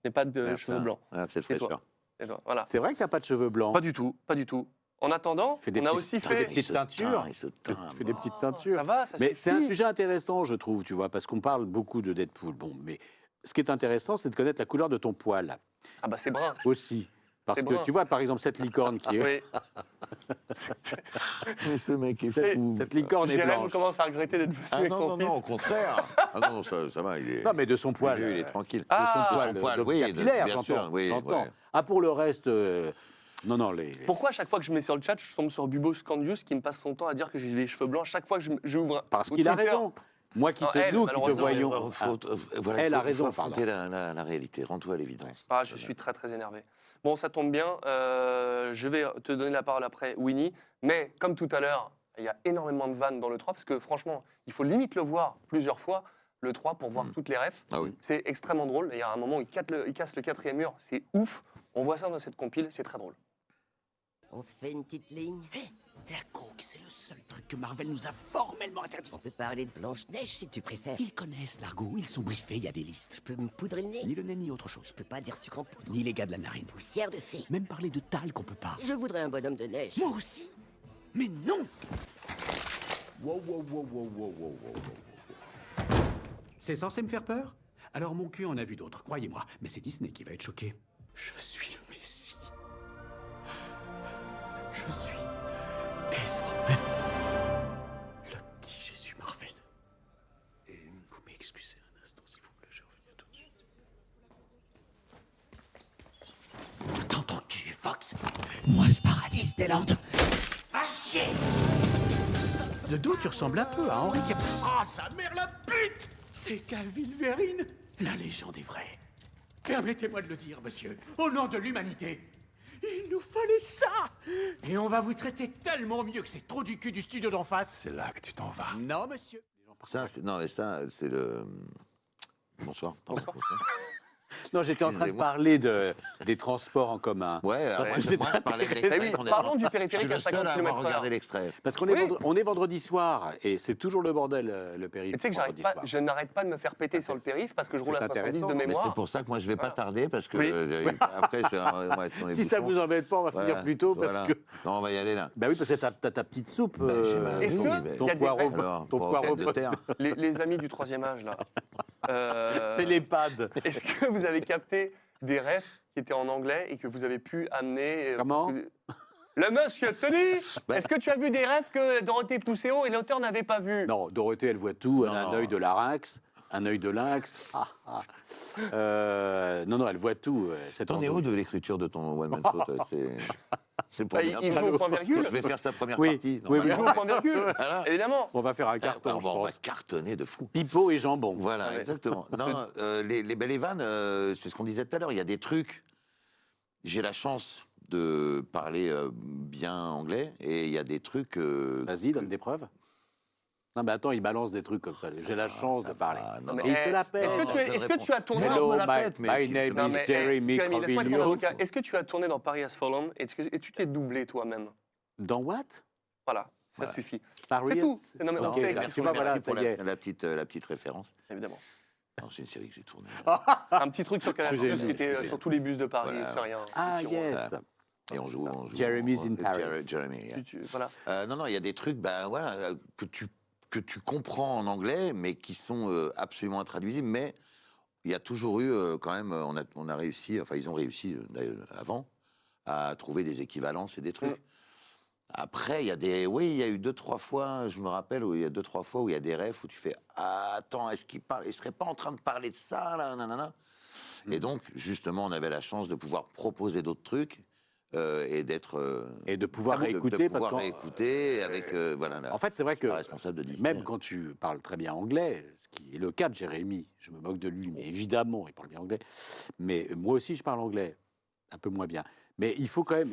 Je n'ai pas de Regarde cheveux ça. blancs. Regarde cette Et toi fraîcheur. Et toi, voilà. C'est vrai que t'as pas de cheveux blancs. Pas du tout, pas du tout. En attendant, Fais des on a petites- aussi putain, des fait. petites Il se teintures. teint, il se teint. Tu fais des petites Ça teintures. va, ça Mais c'est un suffit. sujet intéressant, je trouve, tu vois, parce qu'on parle beaucoup de Deadpool. Bon, mais ce qui est intéressant, c'est de connaître la couleur de ton poil Ah bah c'est brun. aussi. Parce C'est que brun. tu vois, par exemple, cette licorne qui est. Oui. Mais ce mec est C'est- fou. Cette licorne est Jérém blanche. commence à regretter d'être venu Ah avec non, son non, fils. non, au contraire. Ah non, ça va, il est... Non, mais de son poil. Lui, il est tranquille. Ah, de de son son poil, poil, de oui, capillaire, bien j'entends. sûr, oui, j'entends. ouais. Ah, pour le reste, non, non, Pourquoi à chaque fois que je mets sur le chat, je tombe sur Bubo Scandius qui me passe son temps à dire que j'ai les cheveux blancs chaque fois que j'ouvre parce au qu'il a Twitter. raison. Moi qui Non, te elle, nous, qui te malheureusement, voyons. Voilà, Elle il a faut raison, affronter la réalité. Rends-toi à l'évidence. Ah, je suis très très énervé. Bon, ça tombe bien. Je vais te donner la parole après, Winnie. Mais comme tout à l'heure, il y a énormément de vannes dans le 3 parce que franchement, il faut limite le voir plusieurs fois, le 3, pour voir toutes les refs. Ah oui. C'est extrêmement drôle. Il y a un moment où il casse le 4e mur. C'est ouf. On voit ça dans cette compile. C'est très drôle. On se fait une petite ligne. La coke, c'est le seul truc que Marvel nous a formellement interdit. On peut parler de Blanche-Neige si tu préfères. Ils connaissent l'argot, ils sont briefés, il y a des listes. Je peux me poudrer le nez. Ni le nez, ni autre chose. Je peux pas dire sucre en poudre. Ni les gars de la narine. Poussière de fée. Même parler de talc, on peut pas. Je voudrais un bonhomme de neige. Moi aussi. Mais non. Wow, wow, wow, wow, wow, wow, wow. C'est censé me faire peur? Alors mon cul en a vu d'autres, croyez-moi. Mais c'est Disney qui va être choqué. Je suis le Messie. Je suis Désormais, le petit Jésus Marvel. Et vous m'excusez un instant, s'il vous plaît, je reviens tout de suite. T'entends-tu, Fox? Moi, je pars à Disneyland. Va chier! De dos, tu ressembles un peu à Henri Cap... Ah, sa mère la pute! C'est Calvin Verine, la légende est vraie. Permettez-moi de le dire, monsieur, au nom de l'humanité. Il nous fallait ça! Et on va vous traiter tellement mieux que c'est trop du cul du studio d'en face. C'est là que tu t'en vas. Non, monsieur. Non, mais ça, c'est le. Bonsoir. pardon. Non, j'étais en train de Excusez-moi. parler des transports en commun. Ouais, Parce alors, que c'est moi, je parlais de l'extrait. Eh oui, on est parlons dans- du Je suis périphérique le à seul 50 à avoir km/h. regardé l'extrait. Parce qu'on Oui. on est vendredi soir et c'est toujours le bordel, le périph'. Et tu sais que vendredi soir. je n'arrête pas de me faire péter sur le périph' parce que je roule à C'est 70 intéressant. de Mais Mais mémoire. c'est pour ça que moi, je vais pas tarder parce que Oui. après, je vais on est Si ça bouchons. vous embête pas, on va Voilà, finir plus tôt parce voilà. que. Non, on va y aller là. Bah oui, parce que t'as ta petite soupe. j'ai ma- Est-ce oui, que mais- ton il y a des poireau, rêves Alors, ton pour poireau de terre. Les amis du troisième âge, là. c'est l'EHPAD. Est-ce que vous avez capté des rêves qui étaient en anglais et que vous avez pu amener Comment Le monsieur Tony, Ouais. est-ce que tu as vu des rêves que Dorothée Pousseau et l'auteur n'avaient pas vus? Non, Dorothée, elle voit tout. Elle a Non, un non. œil de larynx, un œil de lynx. Non, elle voit tout. C'est T'en es où de l'écriture de ton One Man Show toi C'est pour Bah, bien. il joue au point virgule. Je vais faire sa première Oui. partie. Oui, Il joue au point virgule, Voilà. évidemment. On va faire un carton, je on va pense. cartonner de fou. Pipeau et jambon. Voilà, Ouais. exactement. Non, les belles et vannes, c'est ce qu'on disait tout à l'heure. Il y a des trucs. J'ai la chance de parler bien anglais et il y a des trucs. Vas-y, donne des preuves. Non, mais attends, il balance des trucs comme ça. J'ai la chance de parler. Non, Et il se la pète. Est-ce que tu es- est-ce que tu as tourné Non, dans... je me Hello, la pète, mais my qui- name Non, is mais, Jeremy Jeremy, laisse-moi te Corvillo. prendre l'avocat. Est-ce que tu as tourné dans Paris Has Fallen et tu t'es doublé toi-même? Dans what? Voilà, ça Voilà. suffit. Paris C'est tout. Has- Non, mais on Ok, sait merci, que- bah, voilà, Merci pour ça y est. la petite référence. Évidemment. Non, c'est une série que j'ai tournée. Un petit truc sur Canal+, Excusez-moi, qui était excusez-moi. sur tous les bus de Paris, Voilà. c'est rien. Ah, Petit rond. yes. Et on joue. Jeremy's in Paris. Jeremy, yeah. Voilà. Non, il y a des trucs voilà, que tu comprends en anglais, mais qui sont absolument intraduisibles. Mais il y a toujours eu, quand même, on a réussi, enfin, ils ont réussi d'ailleurs, avant, à trouver des équivalences et des trucs. Après, il y a il y a eu 2-3 fois, je me rappelle, où il y a 2-3 fois où il y a des refs où tu fais ah, attends, est-ce qu'il parle, il serait pas en train de parler de ça, là, nanana. Et donc, justement, on avait la chance de pouvoir proposer d'autres trucs et d'être. Et de pouvoir de écouter. pouvoir parce réécouter avec voilà, En fait, c'est vrai que la responsable de Disney. même quand tu parles très bien anglais, ce qui est le cas de Jérémy, je me moque de lui, mais évidemment, il parle bien anglais. Mais moi aussi, je parle anglais, un peu moins bien. Mais il faut quand même...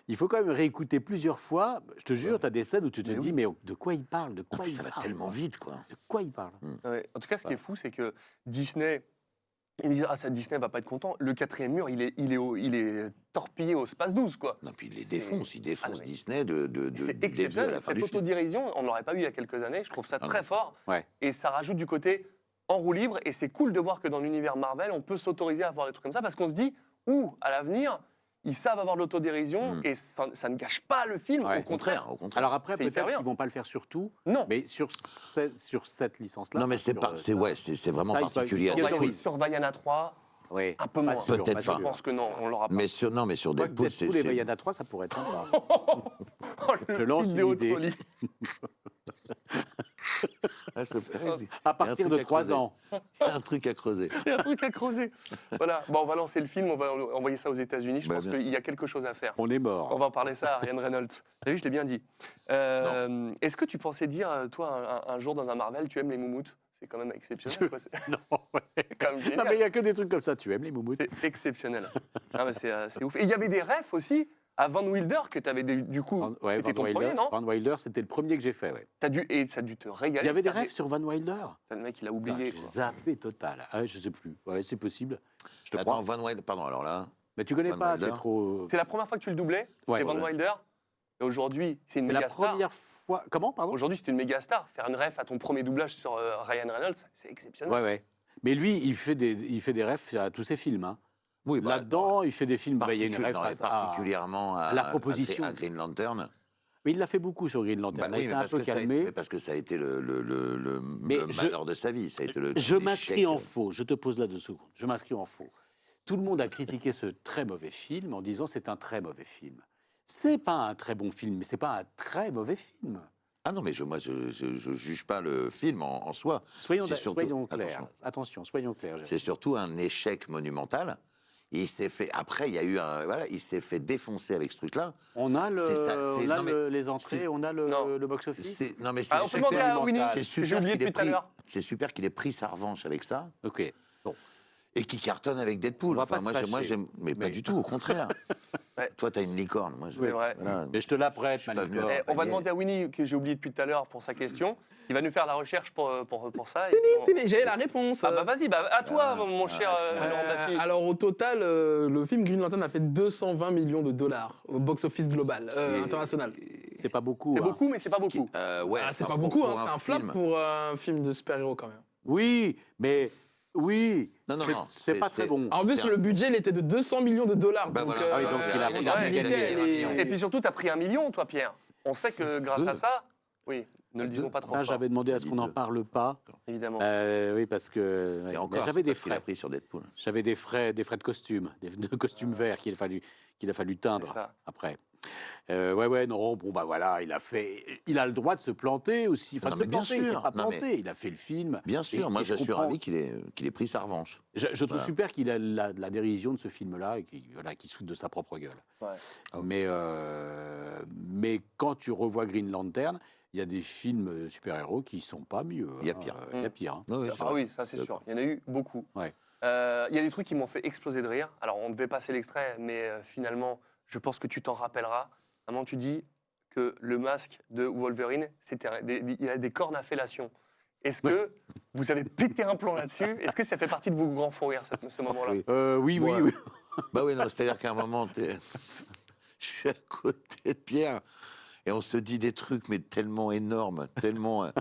il faut quand même réécouter plusieurs fois. Je te jure, tu as des scènes où tu te Mais dis, oui. mais de quoi il parle? De Non, quoi puis il ça va parle, tellement quoi vite, quoi. De quoi il parle? Ouais. En tout cas, ce qui est fou, c'est que Disney, ils disent, ah, ça, Disney va pas être content. Le quatrième mur, il est torpillé au space 12, quoi. Non, puis il les C'est- défonce, il défonce Ah, mais- Disney C'est du début à exceptionnel. la fin Cette du film. autodérision, on ne l'aurait pas eu il y a quelques années. Je trouve ça Ah très non. fort. Ouais. Et ça rajoute du côté en roue libre. Et c'est cool de voir que dans l'univers Marvel, on peut s'autoriser à voir des trucs comme ça parce qu'on se dit, à l'avenir, ils savent avoir de l'autodérision et ça ne gâche pas le film. Ouais. Au contraire. Au contraire. Alors après, C'est hyper peut-être bien. qu'ils vont pas le faire sur tout, Non. mais sur cette licence-là. Non, mais c'est sur, pas, c'est ça, ouais, c'est vraiment ça, il faut- particulier. il y a Sur, Deadpool. sur Vaiana 3, oui, un peu moins. sûr, Peut-être je pas. pense que non, on l'aura pas. Mais sur Deadpool, Deadpool et Vaiana 3, ça pourrait être sympa. Oh, le je lance vidéo une de idée. folie. À partir de 3 ans. Il y a un truc à creuser. Il y a un truc à creuser. Voilà, bon, on va lancer le film, on va envoyer ça aux États-Unis. Je Bah, pense bien qu'il y a quelque chose à faire. On est mort. On va en parler ça à Ryan Reynolds. T'as vu, je l'ai bien dit. Est-ce que tu pensais dire, toi, un jour dans un Marvel, tu aimes les moumoutes? C'est quand même exceptionnel. Quoi. C'est Non, ouais. quand même Non, génial. mais il n'y a que des trucs comme ça. Tu aimes les moumoutes? C'est exceptionnel. Ah, mais c'est ouf. Et il y avait des refs aussi à Van Wilder que tu avais du coup. Ouais, C'était Van ton premier, Wilder, non? Van Wilder, c'était le premier que j'ai fait, ouais. Et ça a dû te régaler. Il y avait des T'as rêves sur Van Wilder? Le mec, il a Ah, oublié. j'ai quoi. zappé total. Ah, je sais plus. Ouais, c'est possible. Je te Attends, crois. Van Wilder, pardon, alors là. Mais tu connais Van pas, tu Wilder. es trop. C'est la première fois que tu le doublais, Ouais. c'était Van Ouais. Wilder. Et aujourd'hui, c'est une C'est la méga star. première fois. Comment, pardon? Aujourd'hui, c'est une méga star. Faire une ref à ton premier doublage sur Ryan Reynolds, c'est exceptionnel. Ouais, ouais. Mais lui, il fait des refs à tous ses films. Hein. Oui, bah, Là-dedans, il fait des films. Bah, il y a une ref non, mais à- particulièrement à la proposition. à Green Lantern. Mais il l'a fait beaucoup sur Green Lantern. Bah Là, oui, il mais s'est un parce peu que ça a- calmé. mais parce que ça a été le Mais je- malheur de sa vie. Ça a été le Je l'échec. m'inscris en faux. Je te pose là 2 secondes. Je m'inscris en faux. Tout le monde a critiqué ce très mauvais film en disant c'est un très mauvais film. C'est pas un très bon film, mais c'est pas un très mauvais film. Ah non, mais moi, je juge pas le film en soi. Soyons C'est surtout- clairs. attention. Attention, soyons clairs. C'est surtout un échec monumental. Et il s'est fait. Après, il y a eu un. Voilà, il s'est fait défoncer avec ce truc-là. On a, C'est ça, on c'est- a non, mais les entrées, c'est- on a Non. le box-office. Non, mais c'est Ah, on peut demander à Winnie, c'est j'ai super oublié qu'il ait depuis tout à pris. l'heure. C'est super qu'il ait pris sa revanche avec ça Ok. Bon. et qu'il cartonne avec Deadpool. On va pas se moi, fâcher. j'aime. Mais pas Mais- du tout, au contraire. Ouais. Toi, t'as une licorne. Moi, C'est vrai. voilà. Mais je te la prête, Je suis ma pas venu licorne. à- On va Payet. demander à Winnie, que j'ai oublié depuis tout à l'heure pour sa question. Il va nous faire la recherche pour ça. et puis on- J'ai la réponse. Ah bah vas-y, à toi, Ah, mon cher Laurent Baffy. Alors au total, le film Green Lantern a fait 220 millions de dollars au box-office global, international. C'est pas beaucoup. C'est hein. beaucoup, mais c'est pas beaucoup. Ouais, Ah, c'est enfin, pas beaucoup, pour hein, c'est un flop film. pour un film de super-héros quand même. Oui, mais oui. Non, C'est pas très bon. En plus, C'est un- le budget, il était de 200 millions de dollars. Bah donc, voilà. Ah oui, donc il a- la il a rentabilité, gagné elle 20 est- millions. Et puis surtout, t'as pris 1 million, toi, Pierre. On sait que grâce à ça, oui, ne le disons pas trop Ça, fort, j'avais demandé à ce qu'on n'en parle pas. évidemment. Oui, parce que ouais. Et Mais encore, j'avais des qu'il a frais. pris sur Deadpool. J'avais des frais de costume, de costumes verts qu'il a fallu C'est teindre ça. après. Non, bon bah voilà, il a le droit de se planter aussi. Enfin, Non, de se mais bien planter, il s'est sûr. pas Non, mais- planté. Il a fait le film. Bien Et- sûr, moi et je suis comprends. ravi qu'il ait pris sa revanche. Je trouve Voilà. super qu'il ait la dérision de ce film-là et qu'il se foute de sa propre gueule. Ouais. Ah, ok. Mais quand tu revois Green Lantern, il y a des films super-héros qui sont pas mieux. Il y a hein. pire. Il y a pire. hein. Ouais, ouais, Ah c'est vrai. oui, ça c'est sûr. Il y en a eu beaucoup. Ouais. Il y a des trucs qui m'ont fait exploser de rire. Alors, on devait passer l'extrait, mais finalement, je pense que tu t'en rappelleras. À un moment, tu dis que le masque de Wolverine, il a des cornes à fellation. Est-ce que vous avez pété un plomb là-dessus? Est-ce que ça fait partie de vos grands fous rires, ce moment-là? Oui. Oui, Ouais. oui. Bah oui, non, c'est-à-dire qu'à un moment, je suis à côté de Pierre et on se dit des trucs, mais tellement énormes, tellement. Et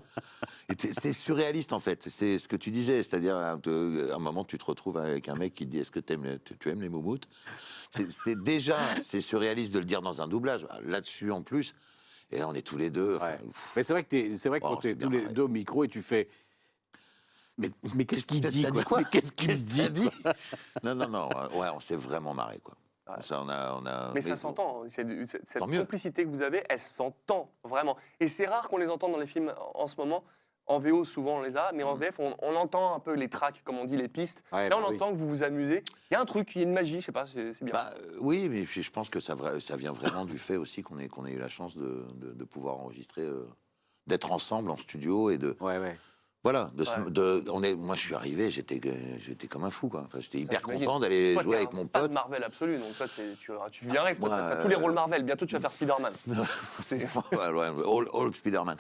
c'est surréaliste en fait. C'est ce que tu disais, c'est-à-dire à un moment, tu te retrouves avec un mec qui te dit: est-ce que tu aimes les moumoutes? C'est surréaliste de le dire dans un doublage. Là-dessus en plus, et là, on est tous les deux. enfin, Ouais. Mais c'est vrai que Oh, quand tu es c'est tous bien, les ouais. deux au micro et tu fais. Mais qu'est-ce qu'il T'as dit, dit quoi? Mais qu'est-ce qu'il Qu'est-ce dit, que t'as dit quoi Non, ouais, on s'est vraiment marré quoi. Ouais. Ça, on a. Mais ça s'entend. Cette Tant mieux. complicité que vous avez, elle s'entend vraiment. Et c'est rare qu'on les entende dans les films en ce moment. En VO, souvent, on les a, mais en VF, on entend un peu les tracks, comme on dit, les pistes. Ouais, Là, on bah oui. entend que vous vous amusez. Il y a un truc, il y a une magie, je sais pas, c'est bien. Bah, oui, mais puis je pense que ça vient vraiment du fait aussi qu'on ait eu la chance de pouvoir enregistrer, d'être ensemble en studio et de. Ouais, ouais. Voilà, Ouais. moi je suis arrivé, j'étais comme un fou quoi. Enfin, j'étais Ça, hyper j'imagine. content d'aller Toi, jouer t'es avec un mon fan pote. de Marvel absolu, donc toi, tu viens rêve. Toi, Moi, t'as tous les rôles Marvel. Bientôt, tu vas faire Spider-Man. C'est- Ouais, old Spider-Man.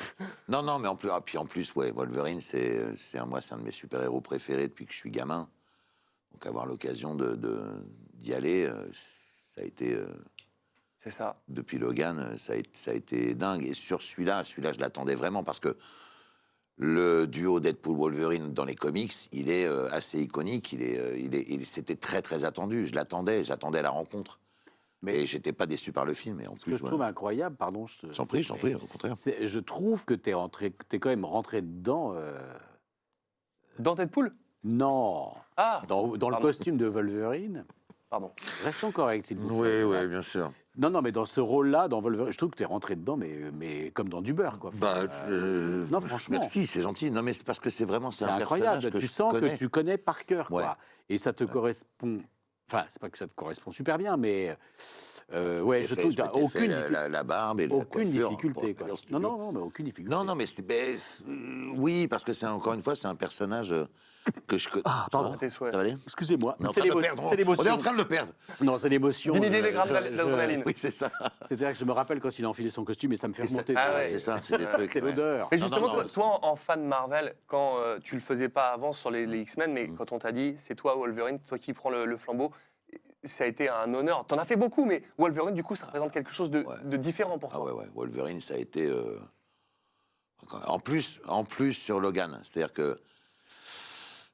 Non, mais en plus, ouais, Wolverine, c'est un de mes super-héros préférés depuis que je suis gamin. Donc avoir l'occasion d'y aller, ça a été. C'est ça. Depuis Logan, ça a été dingue. Et sur celui-là, je l'attendais vraiment parce que le duo Deadpool-Wolverine dans les comics, il est assez iconique. C'était très très attendu. J'attendais la rencontre. Mais j'étais pas déçu par le film. Et en Ce plus, que je trouve incroyable, pardon, je j'en prie, au contraire. je trouve que t'es quand même rentré dedans. Dans Deadpool? Non, Ah, dans le Pardon. costume de Wolverine. pardon. Restons corrects, s'il vous plaît. Oui, bien sûr. Non, mais dans ce rôle-là, dans Wolverine, je trouve que t'es rentré dedans, mais comme dans du beurre, quoi. Non, franchement. Merci, c'est gentil. Non, mais c'est parce que c'est C'est un incroyable. personnage que Tu je sens connais. que tu connais par cœur, quoi. Ouais. Et ça te correspond. Enfin, c'est pas que ça te correspond super bien, mais ouais, je J'ai trouve que fait- t'as je m'étais aucune, fait la barbe et la aucune coiffure, difficulté, pour quoi. aller en Non, studio. mais aucune difficulté. Non, mais oui, parce que encore une fois, c'est un personnage que je connais. Ah, pardon. À tes souhaits. Ça va aller Excusez-moi. On est en C'est train de le l'émo- perdre. c'est l'émotion. On est en train de le perdre. Non, c'est l'émotion. 10 000 Je- milligrammes je- d'adrénaline. Oui, c'est ça. C'est-à-dire que je me rappelle quand il a enfilé son costume et ça me fait Et ça- remonter. Ah ouais. C'est ça, c'est des trucs. C'est ouais. l'odeur. Mais Non, justement, non, toi, en fan Marvel, quand tu le faisais pas avant sur les X-Men, mais quand on t'a dit c'est toi Wolverine, toi qui prends le flambeau, ça a été un honneur. T'en as fait beaucoup, mais Wolverine, du coup, ça représente quelque chose de différent pour Ah toi. ouais, Wolverine, ça a été. En plus sur Logan. C'est-à-dire que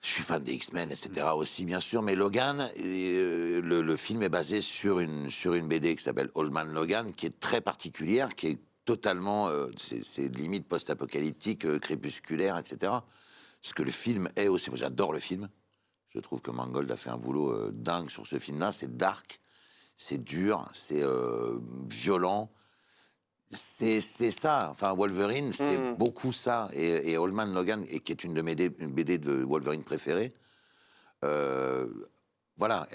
je suis fan des X-Men, etc. aussi, bien sûr, mais Logan, le film est basé sur une BD qui s'appelle Old Man Logan, qui est très particulière, qui est totalement. C'est limite post-apocalyptique, crépusculaire, etc. Ce que le film est aussi. Moi, j'adore le film. Je trouve que Mangold a fait un boulot dingue sur ce film-là. C'est dark. c'est dur, c'est violent. C'est ça. Enfin, Wolverine, c'est beaucoup ça. Et Old Man Logan, qui est une de mes BD de Wolverine préférée, voilà,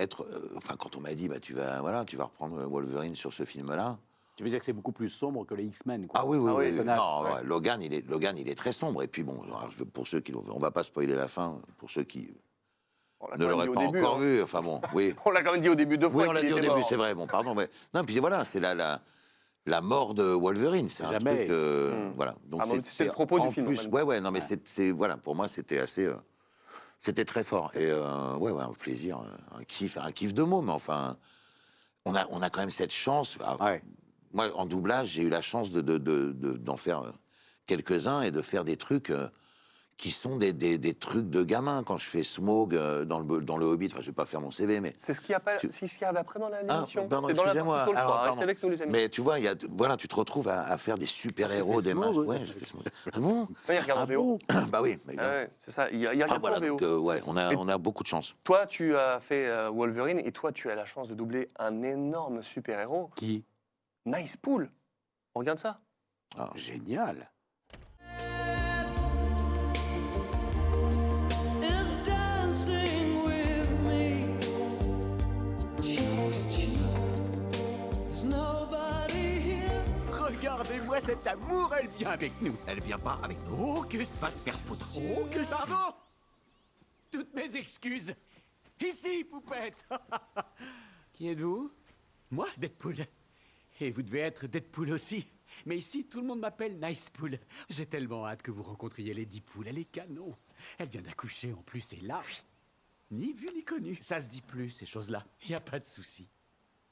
enfin, quand on m'a dit, bah, tu vas reprendre Wolverine sur ce film-là. Tu veux dire que c'est beaucoup plus sombre que les X-Men, quoi. Ah oui, oui. Non, ouais, Logan, il est très sombre. Et puis bon, alors, pour ceux qui, on va pas spoiler la fin, pour ceux qui ne l'auraient pas encore vu. Enfin bon, oui. On l'a quand même dit au début 2 fois. Oui, on l'a dit au début, c'est vrai. Bon, pardon, mais non. Puis voilà, c'est la mort de Wolverine. C'est un truc, voilà. Donc c'est le propos du film. Plus, ouais, non, mais c'est voilà, pour moi, c'était assez. C'était très fort. Et ouais, un plaisir, un kiff de mots, mais enfin, on a quand même cette chance. Moi, en doublage, j'ai eu la chance d'en faire quelques-uns et de faire des trucs qui sont des trucs de gamin. Quand je fais Smaug dans le Hobbit, enfin, je vais pas faire mon CV, mais... C'est ce qu'il y avait après dans l'émission. Pardon, c'est dans la excusez-moi. partie Alors, restez avec nous, les amis. Mais tu vois, voilà, tu te retrouves à faire des super-héros, des matchs. Ouais, j'ai fait Smaug. Ah bon? Oui, regarde en VO. Bah oui. C'est ça, il y a Enfin, voilà, en VO. donc, ouais, on a beaucoup de chance. Toi, tu as fait Wolverine et toi, tu as la chance de doubler un énorme super-héros. Qui? Nice Pool. On regarde ça. Ah, génial. Regardez-moi cet amour, elle vient avec nous. Elle vient pas avec nous. Oh, que ça va se faire foutre. Oh, que ça... Pardon. Toutes mes excuses. Ici, poupette. Qui êtes-vous? Moi, Deadpool. Et vous devez être Deadpool aussi. Mais ici, tout le monde m'appelle Nice Pool. J'ai tellement hâte que vous rencontriez Lady Pool. Elle est canon. Elle vient d'accoucher en plus, et là... Ni vu ni connu. Ça se dit plus, ces choses-là. Y a pas de souci.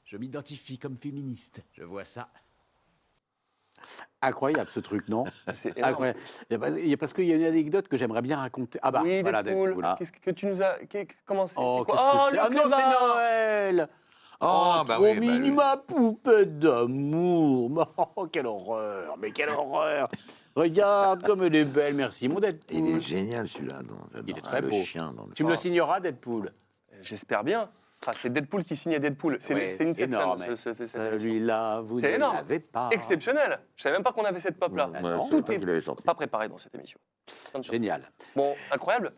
Je m'identifie comme féministe. Je vois ça. Incroyable ce truc, non? C'est énorme. Incroyable. Parce qu'il y a une anecdote que j'aimerais bien raconter. Ah bah, oui, voilà, Deadpool. Qu'est-ce que tu nous as... Comment c'est? Oh, quoi? qu'est-ce que c'est? Le Ah non, c'est Noël. Oh, bah trop oui, mignon, ma poupette d'amour. Oh, quelle horreur, mais quelle horreur. Regarde comme elle est belle, merci mon Deadpool. Il est génial celui-là. Il est très le beau. Chien dans le... Tu me le signeras, Deadpool? J'espère bien. Ah, c'est Deadpool qui signait Deadpool. C'est une énorme. Celui-là, vous ne l'avez pas. Exceptionnel. Je savais même pas qu'on avait cette pop-là. Tout est pas préparé dans cette émission. Génial. Bon, incroyable.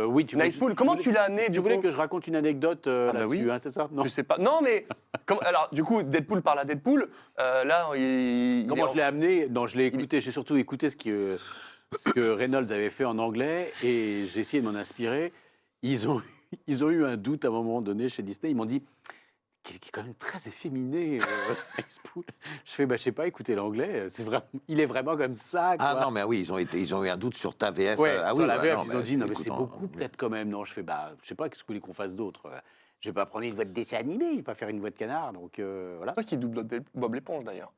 Oui, Nice Pool, comment tu l'as amené? Tu voulais que je raconte une anecdote là-dessus, oui. hein, c'est ça? Non. Je sais pas. Non, mais alors, du coup, Deadpool parle à Deadpool. Là, comment je l'ai amené? Non, je l'ai écouté. J'ai surtout écouté ce que Reynolds avait fait en anglais et j'ai essayé de m'en inspirer. Ils ont eu un doute à un moment donné chez Disney. Ils m'ont dit qu'il est quand même très efféminé, Nicepool. Je fais, je sais pas, écoutez l'anglais. Il est vraiment comme ça. Quoi. Ah non, mais oui, ils ont eu un doute sur ta VF. Ouais, ah sur oui, la VF, non, ils ont dit, non, mais c'est écoute, beaucoup peut-être quand même. Non, je fais, je sais pas, qu'est-ce que vous voulez qu'on fasse d'autre? Je vais pas prendre une voix de dessin animé, je vais pas faire une voix de canard. Donc voilà. C'est toi qui double Bob l'éponge d'ailleurs.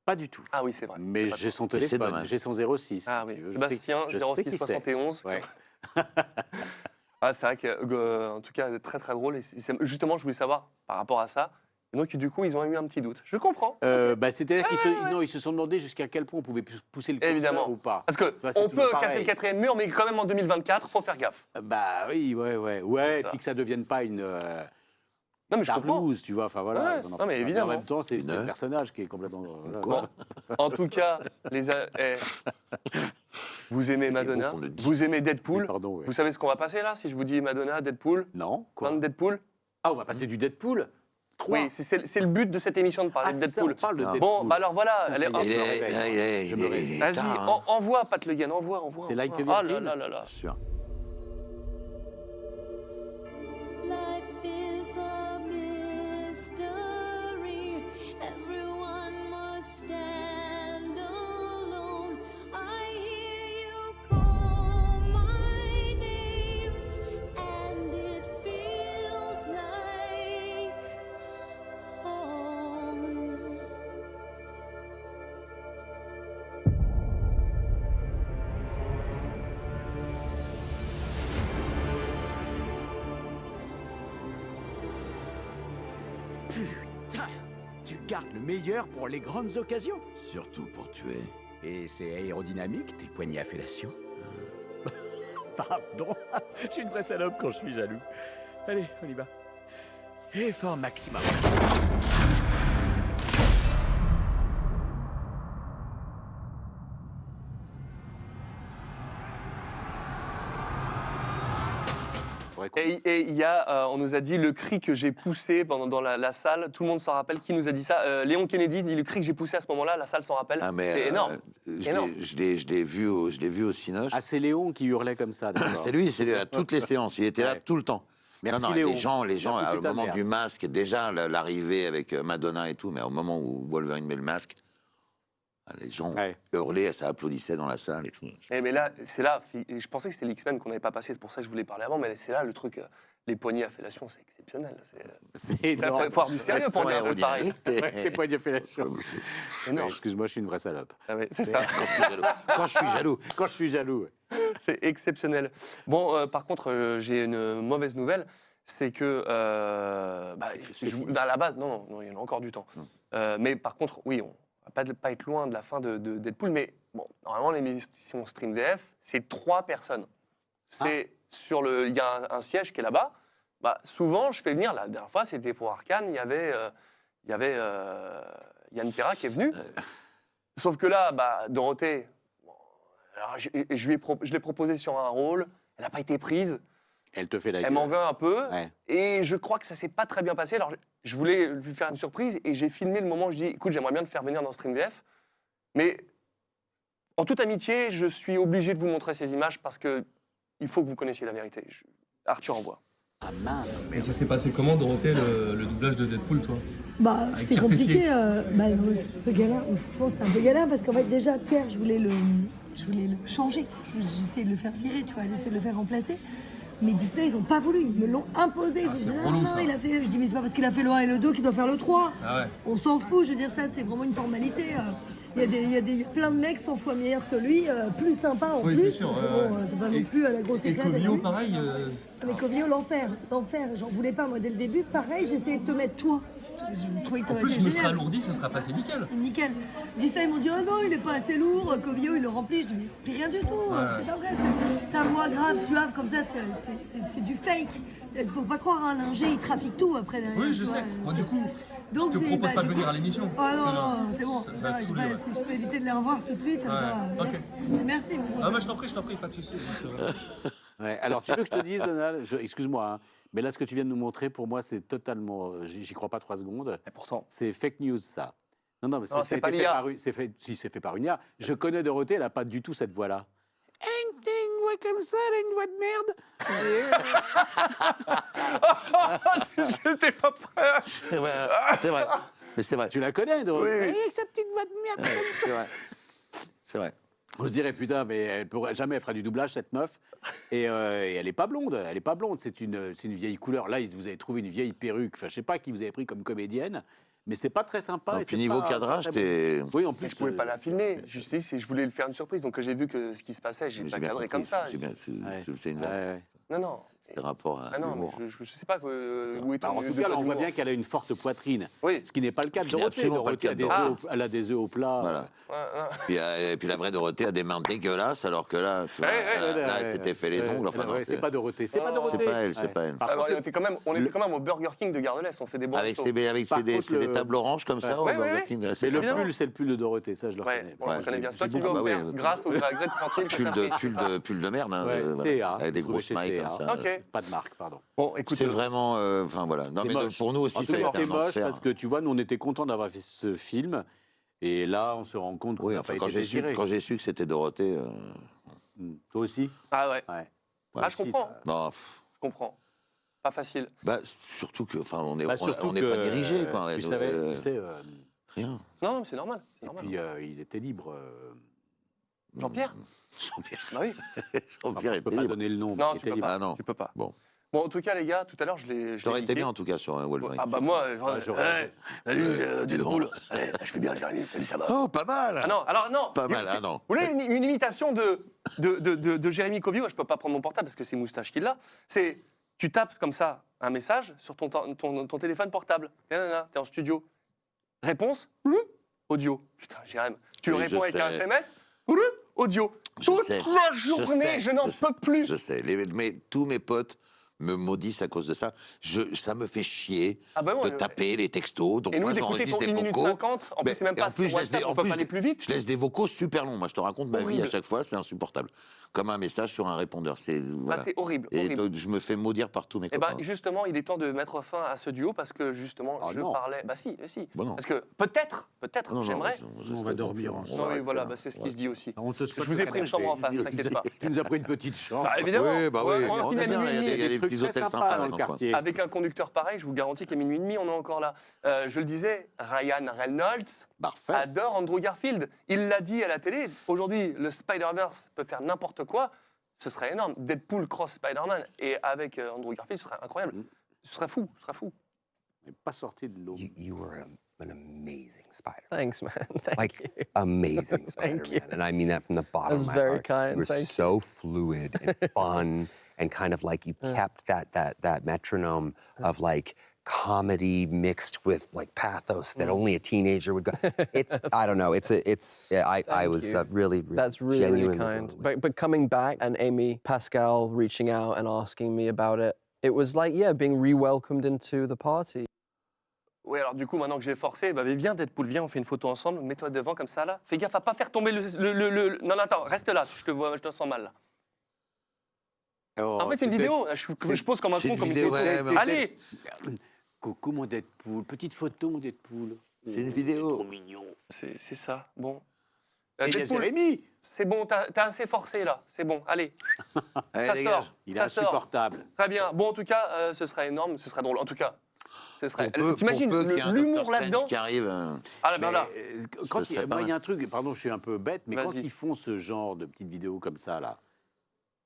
Pas du tout. Ah oui, c'est vrai. Mais j'ai son téléphone, j'ai son 06. Ah oui, Sébastien, 06 71. Ouais. Ah, c'est vrai que, en tout cas, très très drôle. Et justement, je voulais savoir par rapport à ça. Et donc, du coup, ils ont eu un petit doute. Je comprends. C'est-à-dire qu'ils se sont demandé jusqu'à quel point on pouvait pousser le curseur ou pas. Parce qu'on peut casser le 4e mur, mais quand même en 2024, faut faire gaffe. Bah oui, ouais. Et puis que ça ne devienne pas une. Non, mais je comprends. Blues, tu vois, enfin voilà. Ouais, non, mais évidemment. En même temps, c'est le personnage qui est complètement. Quoi? En tout cas, vous aimez Madonna, vous aimez Deadpool. Pardon, ouais. Vous savez ce qu'on va passer là, si je vous dis Madonna, Deadpool? Non, quoi? Plein de Deadpool? Ah, on va passer du Deadpool? 3. Oui, c'est le but de cette émission de parler de Deadpool. Ça, on parle de Deadpool. Bon, bah alors voilà. Vas-y, envoie, Pat Le Guen, envoie. C'est Like a Virgin. Ah là là là là. Sûr. Putain, tu gardes le meilleur pour les grandes occasions. Surtout pour tuer. Et c'est aérodynamique, tes poignées à fellation? Pardon, je suis une vraie salope quand je suis jaloux. Allez, on y va. Effort maximum. Faudrait qu'on- Et il y a, on nous a dit le cri que j'ai poussé dans la salle. Tout le monde s'en rappelle. Qui nous a dit ça Léon Kennedy dit le cri que j'ai poussé à ce moment-là. La salle s'en rappelle. Ah, mais, C'est énorme. Énorme. Je l'ai vu au Cinoche. Ah, c'est Léon qui hurlait comme ça. d'accord. C'est lui, à toutes les séances. Il était là Ouais. tout le temps. Merci, non, non, Léon. les gens, Il a foutu au ta moment merde. du masque, déjà l'arrivée avec Madonna et tout, mais au moment où Wolverine met le masque, les gens Ouais. hurlaient, ça applaudissait dans la salle et tout. Mais là, c'est là. Je pensais que c'était l'X-Men qu'on n'avait pas passé. C'est pour ça que je voulais parler avant. Mais c'est là le truc. Les poignées à fellation, c'est exceptionnel. C'est Il faut énorme. avoir du sérieux pour dire un truc pareil. Ouais, tes poignées de fellation. Énorme. Excuse-moi, je suis une vraie salope. Ah ouais, c'est ça. Quand je suis jaloux. Quand je suis jaloux. ouais. C'est exceptionnel. Bon, par contre, j'ai une mauvaise nouvelle. C'est que, à la base, non, il y en a encore du temps. Mais par contre, oui, on va pas être loin de la fin de Deadpool. Mais bon, normalement, l'émission Stream VF, c'est 3 personnes. C'est il y a un siège qui est là-bas. Bah, souvent, je fais venir, la dernière fois, c'était pour Arcane, il y avait Yann Terra qui est venu. Sauf que là, Dorothée, bon, alors je l'ai proposé sur un rôle, elle n'a pas été prise. Elle te fait la Elle gueule. m'en veut un peu, Ouais. et je crois que ça s'est pas très bien passé. Alors, je voulais lui faire une surprise, et j'ai filmé le moment où je dis, écoute, j'aimerais bien te faire venir dans Stream VF, mais en toute amitié, je suis obligé de vous montrer ces images parce que il faut que vous connaissiez la vérité. Arthur envoie. Ah mince. Et ça s'est passé comment, Dorothée, le doublage de Deadpool, toi? Bah, Avec c'était Pierre compliqué. Tessier. Non, c'était un peu galère. Franchement, c'était un peu galère parce qu'en fait, déjà, Pierre, je voulais le changer. J'essayais de le faire virer, tu vois, d'essayer de le faire remplacer. Mais Disney, ils n'ont pas voulu. Ils me l'ont imposé. Ils ont dit, c'est non, relou, non, ça. il a fait. Je dis, mais c'est pas parce qu'il a fait le 1 et le 2 qu'il doit faire le 3. Ah ouais. On s'en fout. Je veux dire, ça, c'est vraiment une formalité. Il y a plein de mecs 100 fois meilleurs que lui, plus sympas en Oui, plus. c'est sûr, parce que ouais, bon, ouais. c'est pas non plus à la grosse Et éclate. Covio, pareil. Mais Covio, l'enfer, j'en voulais pas moi dès le début. Pareil, j'essayais de te mettre toi. Je trouvais que En t'aurais plus, été je me serais génial. alourdi, ce sera passé nickel. Nickel. Disney, ils m'ont dit, oh non, il est pas assez lourd. Covio, il le remplit. Je dis, mais il remplit rien du tout. C'est pas vrai. Sa voix grave, suave, comme ça, c'est du fake. Il faut pas croire, un Linger, il trafique tout après derrière. Oui, je tu vois. sais. Moi, du coup, Donc, je te j'ai- propose pas de du venir coup- à l'émission. Oh non, Non, non, c'est bon. ça Ça va va, te je saouler, sais pas, ouais. si je peux éviter de les revoir tout de suite, ça va. ok. Merci. mais bon, Ah ça- bah, je t'en prie, pas de souci. Ouais, alors, tu veux que je te dise, Donald, excuse-moi, hein, mais là, ce que tu viens de nous montrer, pour moi, c'est totalement. J'y crois pas 3 secondes. Et pourtant. C'est fake news, ça. Non, non, mais Non, ça c'est a pas été fait l'IA. par une- c'est fait, si, c'est fait par une IA. Je connais Dorothée, elle n'a pas du tout cette voix-là. Une voix comme ça, elle a une voix de merde. J'étais pas prêt. C'est vrai. C'est vrai. Mais c'est vrai. Tu la connais, Dorothée? Oui. Avec sa petite voix de merde. Ouais, c'est vrai. C'est vrai. On se dirait, putain, mais elle pourrait jamais, elle fera du doublage, cette meuf. Et elle n'est pas blonde, elle est pas blonde, c'est une vieille couleur. Là, vous avez trouvé une vieille perruque, enfin, je sais pas qui vous avez pris comme comédienne, mais c'est pas très sympa. Non, et puis c'est niveau pas cadrage, très t'es. bon. Oui, en Mais plus. je pouvais pas la filmer. Juste dit, je voulais lui faire une surprise. Donc j'ai vu que ce qui se passait, j'ai pas bien cadré compris, comme ça. j'ai bien- C'est Ouais. c'est une Ouais, ouais. Non, non. C'est rapport à Ah non, l'humour. mais je sais pas où est Bah, en tout cas, là, on voit bien qu'elle a une forte poitrine. Oui. Ce qui n'est pas le cas de Ce qui n'est Dorothée. absolument pas le Dorothée cas a de des Dorothée. œufs elle a des œufs au plat. Voilà. Et puis la vraie Dorothée a des mains dégueulasses, alors que là, tu vois, Ouais, ouais, là, elle s'était fait les ongles. Enfin, non, ouais, c'est pas Dorothée. C'est pas Dorothée. c'est pas elle, c'est Ouais. pas elle. Par Alors, contre, on était quand même au Burger King de Gare de l'Est. On fait des bons Avec restos. c'est des, contre, des tables oranges comme ça, Ouais, au Burger ouais. King. mais C'est le sympa. pull, c'est le pull de Dorothée, ça, je le Ouais, reconnais. on le connaît bien. C'est toi qui J'ai l'as beaucoup- offert bah ouais. grâce au gré de Tranquille. Pull de merde, hein, Ouais, voilà. CA, avec des trouvé grosses chez mailles CA. comme ça. Ok. Pas de marque, pardon. Bon, écoute, C'est vraiment, enfin voilà. Non, C'est mais moche. pour nous aussi, En ça tout a cas, été c'est un moche enfer. parce que tu vois, nous, on était contents d'avoir fait ce film. Et là, on se rend compte qu'on Oui, n'a enfin, pas quand été désiré. j'ai su que c'était Dorothée. Toi aussi? ah ouais, Ouais. Ah, je comprends. Non, je comprends. Pas facile. bah, surtout que, enfin, on n'est Bah, surtout pas que, dirigé, quoi. Tu Donc, savais, tu sais, rien. Non, mais c'est normal. C'est et normal. puis il était libre. Jean-Pierre Jean-Pierre. Bah oui. Enfin, Jean-Pierre je peux était pas libre. donner le nom. mais Non, il tu était peux libre. pas. Ah non. Tu peux pas. Bon. Bon, en tout cas, les gars, tout à l'heure, je l'ai T'aurais été niqué. bien en tout cas sur Wolverine. Ah bah moi, j'aurais- salut, dis donc. Deadpool. Allez, je fais bien, Jérémy, salut, ça va. Oh, pas mal. Ah non, alors non. Pas mal, c'est- ah non. Vous voulez une imitation de Jérémy Covio? Je peux pas prendre mon portable parce que c'est Moustache qui l'a. C'est, tu tapes comme ça un message sur ton téléphone portable. T'es en studio. Réponse, audio. Putain, Jérémy, tu Oui, réponds je avec un sais. SMS, audio. Je Toute sais, la journée, je n'en sais, peux plus. Je sais. Mais tous mes potes me maudissent à cause de ça. Ça me fait chier Ah bah non, de taper les textos. Donc Et nous, moi, d'écouter j'enregistre pour des 1 minute vocaux. 50, en plus, c'est même et pas en plus, sur WhatsApp, on peut pas aller plus vite. Je laisse des vocaux super longs. Moi, je te raconte ma vie à Horrible. chaque fois, c'est insupportable. Comme un message sur un répondeur. Voilà. C'est horrible. Et horrible. donc, je me fais maudire par tous mes Eh copains. ben, justement, il est temps de mettre fin à ce duo parce que justement, Ah je non. parlais. Bah si. Bon, non. Parce que peut-être, Non, j'aimerais. On va dormir ensemble. Non, oui, voilà, bah, c'est ce qui se dit aussi. On te Je vous ai pris une chambre en face, t'inquiète pas. Tu nous as pris une petite chambre. Bah, évidemment. Oui, bah Ouais, oui. on a fini à bien, minuit et demi. il y a des trucs petits très hôtels sympas sympas dans le dans le coin. quartier. Avec un conducteur pareil, je vous garantis qu'à minuit et demi, on est encore là. Je le disais, Ryan Reynolds Parfait. adore Andrew Garfield. Il l'a dit à la télé. Aujourd'hui, le Spider-Verse peut faire n'importe quoi. Ce serait énorme. Deadpool cross Spider-Man. Et avec Andrew Garfield, ce serait incroyable. Ce serait fou, ce serait fou. On n'est pas sorti de l'eau. You were an amazing Spider. Thanks, man. Thank Like you. amazing Thank Spider-Man, and I mean that from the bottom That's of my very heart. kind, You were thank you. so fluid and fun, and kind of like you kept that metronome of like comedy mixed with like pathos that only a teenager would go. It's I don't know. I Thank was you. really That's really, really genuinely kind. blown away. But coming back and Amy Pascal reaching out and asking me about it was like, yeah, being re-welcomed into the party. Oui, alors du coup, maintenant que j'ai forcé, bah, viens Deadpool, viens, on fait une photo ensemble, mets-toi devant comme ça là. Fais gaffe à pas faire tomber Non, non, attends, reste là, je te vois, je te sens mal. Oh, En fait, c'est une c'était- vidéo, je pose comme un c'est con, une comme vidéo, une ouais, mais Allez. Coucou mon Deadpool, petite photo mon Deadpool. C'est une vidéo. Trop mignon. C'est ça, bon. Et il y a Deadpool, Jérémy. c'est bon, t'as assez forcé là, c'est bon, allez. Allez, Ça dégage. sort, Il est ça sort. insupportable. Très bien, bon en tout cas, ce serait énorme, ce serait drôle, en tout cas. Ce serait... Pour peu T'imagines qu'il y ait un l'humour Doctor Strange là-dedans qui arrive. Ah là, ben Mais, là. quand Ce serait pas moi, il y mal. a un truc, pardon, je suis un peu bête, mais quand Vas-y. ils font ce genre de petites vidéos comme ça, là,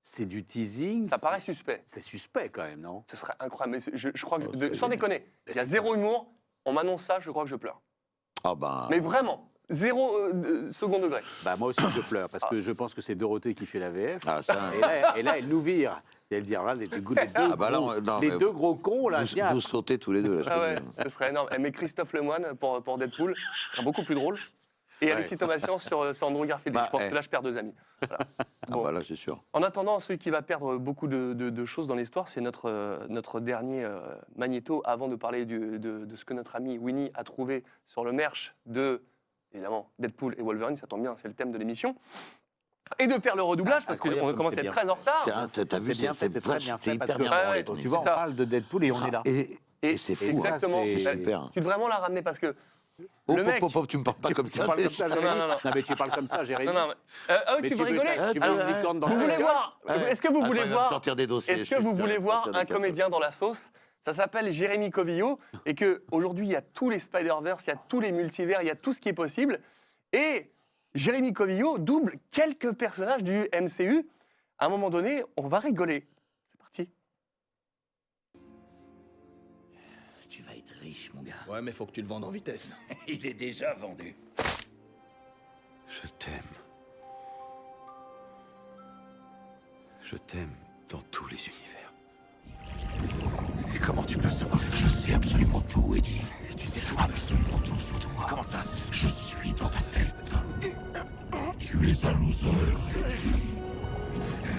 c'est du teasing. Ça paraît suspect. C'est suspect quand même, non? Ce serait incroyable, mais je crois que, Oh, sans c'est- déconner, il y a zéro humour, on m'annonce ça, je crois que je pleure. Ah ben. Mais vraiment, zéro second degré. Bah moi aussi je pleure parce que je pense que c'est Dorothée qui fait la VF. Ah, ça. Et là, elle nous vire. Et elle dit alors là les deux, Ah bah là, gros, non, les mais deux gros cons là. Vous, viens. vous sautez tous les deux. Là, je Ah peux ouais, dire. ce serait énorme. Mais Christophe Lemoine pour Deadpool, ce serait beaucoup plus drôle. Et Ouais. Alexis Thomasian sur Andrew Garfield. Bah, Je pense eh. que là, je perds 2 amis. Voilà. Ah Bon. bah là, c'est sûr. En attendant, celui qui va perdre beaucoup de choses dans l'histoire, c'est notre dernier Magnéto, avant de parler de ce que notre ami Winnie a trouvé sur le merch de, évidemment, Deadpool et Wolverine, ça tombe bien, c'est le thème de l'émission. Et de faire le redoublage, parce Incroyable qu'on comme commence c'est à être bien très en retard. T'as vu, C'est bien fait, c'est très bien fait parce hyper que bien Ouais, branlé, ouais, ton tu vois, on ça. parle de Deadpool et on est là. Et c'est fou. hein. Exactement. c'est c'est- super. Tu devrais vraiment la ramener parce que Oh, le pop, mec... pop, pop, tu me parles pas comme Tu ça. parles comme ça, Non, Jérémy? non, non. Non, mais tu parles comme ça, Jérémy. Non, non, mais... ah oui, Mais tu veux rigoler tu veux Alors, une licorne dans vous la voulez gueule voir Ouais. Est-ce que vous Attends, voulez il va me voir sortir des dossiers, Est-ce je que suis vous sûr, voulez il va voir sortir des un casseroles. comédien dans la sauce? Ça s'appelle Jérémy Covillo et que aujourd'hui il y a tous les Spider-Verse, il y a tous les multivers, il y a tout ce qui est possible. Et Jérémy Covillo double quelques personnages du MCU. À un moment donné, on va rigoler. C'est parti. Tu vas être riche, mon gars. Ouais, mais faut que tu le vendes en vitesse. Il est déjà vendu. Je t'aime. Je t'aime dans tous les univers. Et comment tu peux savoir ça? Je sais absolument tout, Eddie. Tu sais tout, absolument tout sur toi. Comment ça? Je suis dans ta tête. Tu es un loser, Eddie.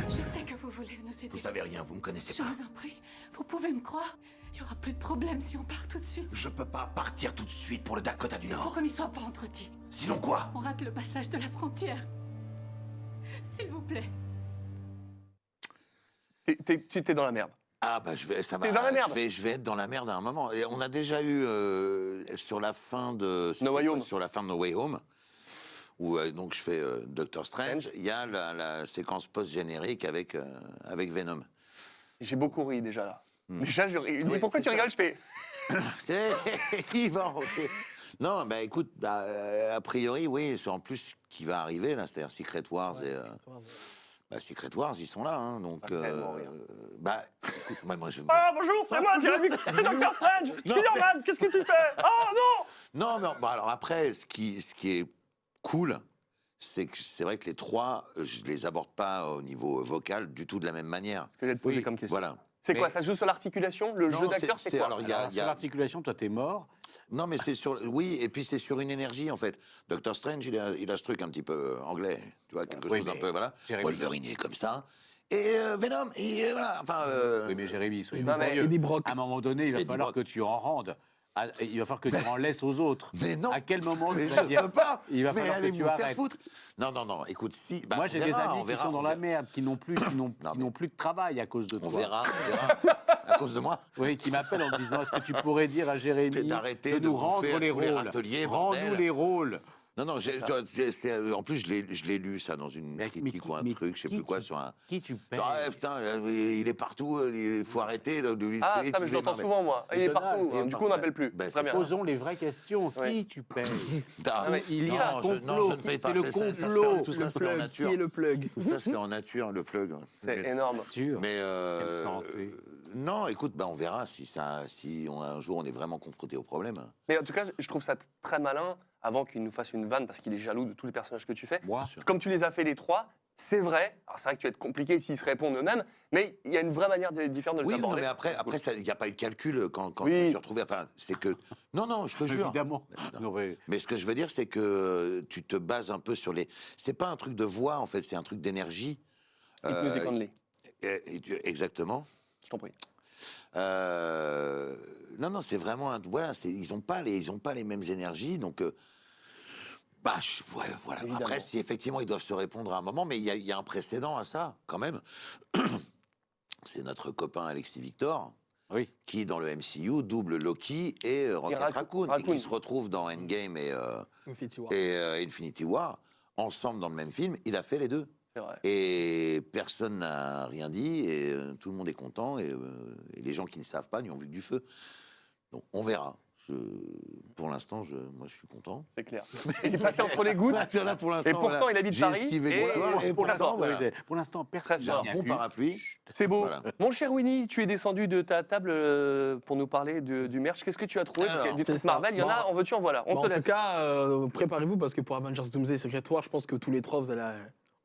Je sais que vous voulez nous aider. Vous savez rien, vous me connaissez Je pas. vous en prie, vous pouvez me croire. Il n'y aura plus de problème si on part tout de suite. Je peux pas partir tout de suite pour le Dakota du Il faut Nord. qu'on y soit vendredi. Sinon quoi? On rate le passage de la frontière. S'il vous plaît. Tu t'es dans la merde. Ah bah ça va. T'es dans la merde. Je vais être dans la merde à un moment. Et on a déjà eu sur la fin de No Way Home. sur la fin de No Way Home, où donc je fais Doctor Strange. Il y a la séquence post-générique avec Venom. J'ai beaucoup ri déjà là. Déjà, je ris. Il dit, Ouais, pourquoi c'est tu rigoles? Je fais... Yvan, ok. Non, bah écoute, a priori, oui, c'est en plus ce qui va arriver là, c'est-à-dire Secret Wars et. Secret Wars, ils sont là, hein, donc. Bah, écoute, moi je. Ah bonjour, c'est moi, Jérémy, c'est Doctor Strange. Spider-Man, qu'est-ce que tu fais? Oh non! Non, mais bon, alors après, ce qui est cool, c'est que c'est vrai que les trois, je les aborde pas au niveau vocal du tout de la même manière. Ce que j'ai te posé comme question. Voilà. C'est quoi? Ça se joue sur l'articulation? Le Non, jeu d'acteur, c'est quoi? alors, Sur l'articulation, toi t'es mort. Non, mais c'est sur. Oui, et puis c'est sur une énergie, en fait. Doctor Strange, il a ce truc un petit peu anglais, tu vois, quelque Oui, chose un mais peu. Voilà. Jérémy- Wolverine, il est comme ça. et Venom, et voilà. Enfin, Oui, mais Jérémy, soyez Non, mais- sérieux. Eddie Brock. À un moment donné, il va Eddie falloir Brock. que tu en rendes. Il va falloir que tu en laisses aux autres. mais non. À quel moment Mais tu vas je dire peux pas. il va mais falloir que allez tu vous faire arrêtes. foutre. Non, écoute, si. bah, Moi, on j'ai verra, des on amis qui verra, sont dans on la verra. merde, qui n'ont plus, qui n'ont plus de travail à cause de toi. On verra. À cause de moi. Oui, qui m'appellent en me disant est-ce que tu pourrais dire à Jérémy D'arrêter de de nous bouffer rendre à les tous les rôles râteliers, Rends-nous bordel. les rôles. Non, en plus, je l'ai lu, ça, dans une critique ou un truc, je sais plus quoi, sur un. Qui tu payes Genre, putain, il est partout, il faut arrêter de lui Ah, filer ça, tous mais je les l'entends marques. souvent, moi. Il est partout. il est Du coup, on partout. n'appelle plus. Ben, Très c'est bien. Posons les vraies questions. Oui. Qui tu payes Ah, mais Il y non, a un je complot. ne paye pas, C'est le ça se fait complot. tout ça Le se fait en plug. nature. Qui est le plug? Tout ça se fait en nature, le plug. C'est énorme. Sûr. Mais Quelle santé. non, écoute, bah, on verra si un jour on est vraiment confronté au problème. Mais en tout cas, je trouve ça très malin, avant qu'il nous fasse une vanne, parce qu'il est jaloux de tous les personnages que tu fais. Moi Comme tu les as fait les trois, c'est vrai. Alors c'est vrai que tu vas être compliqué s'ils se répondent eux-mêmes, mais il y a une vraie manière différente de les Oui, non, aborder. mais après, il n'y a pas eu de calcul quand Oui. je me suis retrouvé. Enfin, c'est que. Non, je te jure. Évidemment. Non, mais- Mais ce que je veux dire, c'est que tu te bases un peu sur les. C'est pas un truc de voix, en fait, c'est un truc d'énergie. Hit Music Only. Exactement. Je t'en prie. Non, c'est vraiment. Voilà, ils n'ont pas les mêmes énergies, donc. Ouais, voilà. Évidemment. Après, si effectivement ils doivent se répondre à un moment, mais il y a un précédent à ça, quand même. C'est notre copain Alexis Victor, Oui. qui dans le MCU double Loki et Rocket Raccoon, et qui se retrouvent dans Endgame et Infinity War. Infinity War ensemble dans le même film. Il a fait les deux. C'est vrai. Et personne n'a rien dit, et tout le monde est content, et les gens qui ne savent pas n'y ont vu que du feu. Donc on verra. Pour l'instant, moi je suis content. C'est clair. Il est passé entre les gouttes. Là, pour l'instant, Et pourtant, voilà. il habite J'ai Paris. esquivé l'histoire, et pour l'instant, voilà. Pour l'instant, Très personne J'ai fort. un bon parapluie. C'est beau. Voilà. Mon cher Winnie, tu es descendu de ta table pour nous parler du merch. Qu'est-ce que tu as trouvé? Alors, Des c'est trucs ça. Marvel, il y en a, Bon. en veux-tu, en voilà. On Bon, te en laisse. tout cas, préparez-vous parce que pour Avengers Doomsday Secret War, je pense que tous les trois, vous allez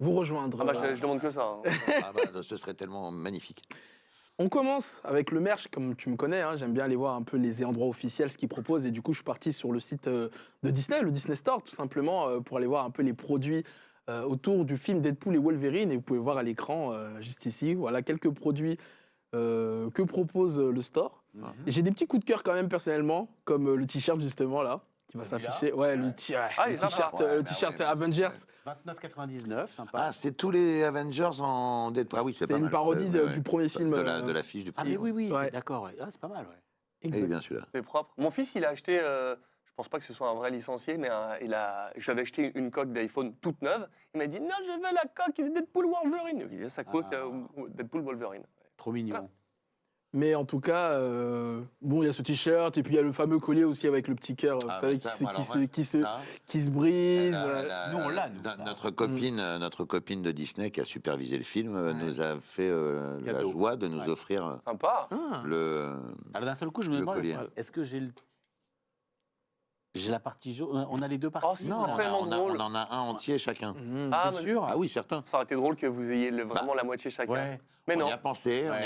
vous rejoindre. Ah bah, je demande que ça. hein. Ah bah, ce serait tellement magnifique. On commence avec le merch, comme tu me connais, hein, j'aime bien aller voir un peu les endroits officiels, ce qu'ils proposent, et du coup je suis parti sur le site de Disney, le Disney Store tout simplement, pour aller voir un peu les produits autour du film Deadpool et Wolverine, et vous pouvez voir à l'écran, juste ici, voilà quelques produits que propose le store. Et j'ai des petits coups de cœur quand même personnellement, comme le t-shirt justement là, qui va s'afficher. Ouais, le Ah, il est sympa. t-shirt, Ouais, le t-shirt Avengers. 29,99, sympa. Ah, c'est tous les Avengers en Deadpool. Ah oui, c'est C'est pas une mal. parodie Ouais, du premier film. de l'affiche du Ah, premier. mais oui, Ouais. c'est d'accord. Ouais. Ah, c'est pas mal, ouais. Il est bien celui-là. C'est propre. Mon fils, il a acheté, je pense pas que ce soit un vrai licencié, mais je lui avais acheté une coque d'iPhone toute neuve. Il m'a dit non, je veux la coque de Deadpool Wolverine. Il a sa coque Deadpool Wolverine. Trop mignon. Mais en tout cas, bon, il y a ce t-shirt, et puis il y a le fameux collier aussi avec le petit cœur, vous Ah, savez, ça, qui, moi, alors, ça, qui se brise. Nous, on l'a, nous, ça. Notre copine de Disney qui a supervisé le film nous a fait la Cadeau. joie de nous offrir Sympa. Ah. le. Alors d'un seul coup, je me Le demande, collier. est-ce que j'ai la partie jaune? On a les deux parties. Oh, c'est Non, vraiment drôle. on en a un entier chacun. Ah, T'es mais- sûr? Ah oui, certain. Ça aurait été drôle que vous ayez vraiment la moitié chacun. Ouais. Mais On non. y a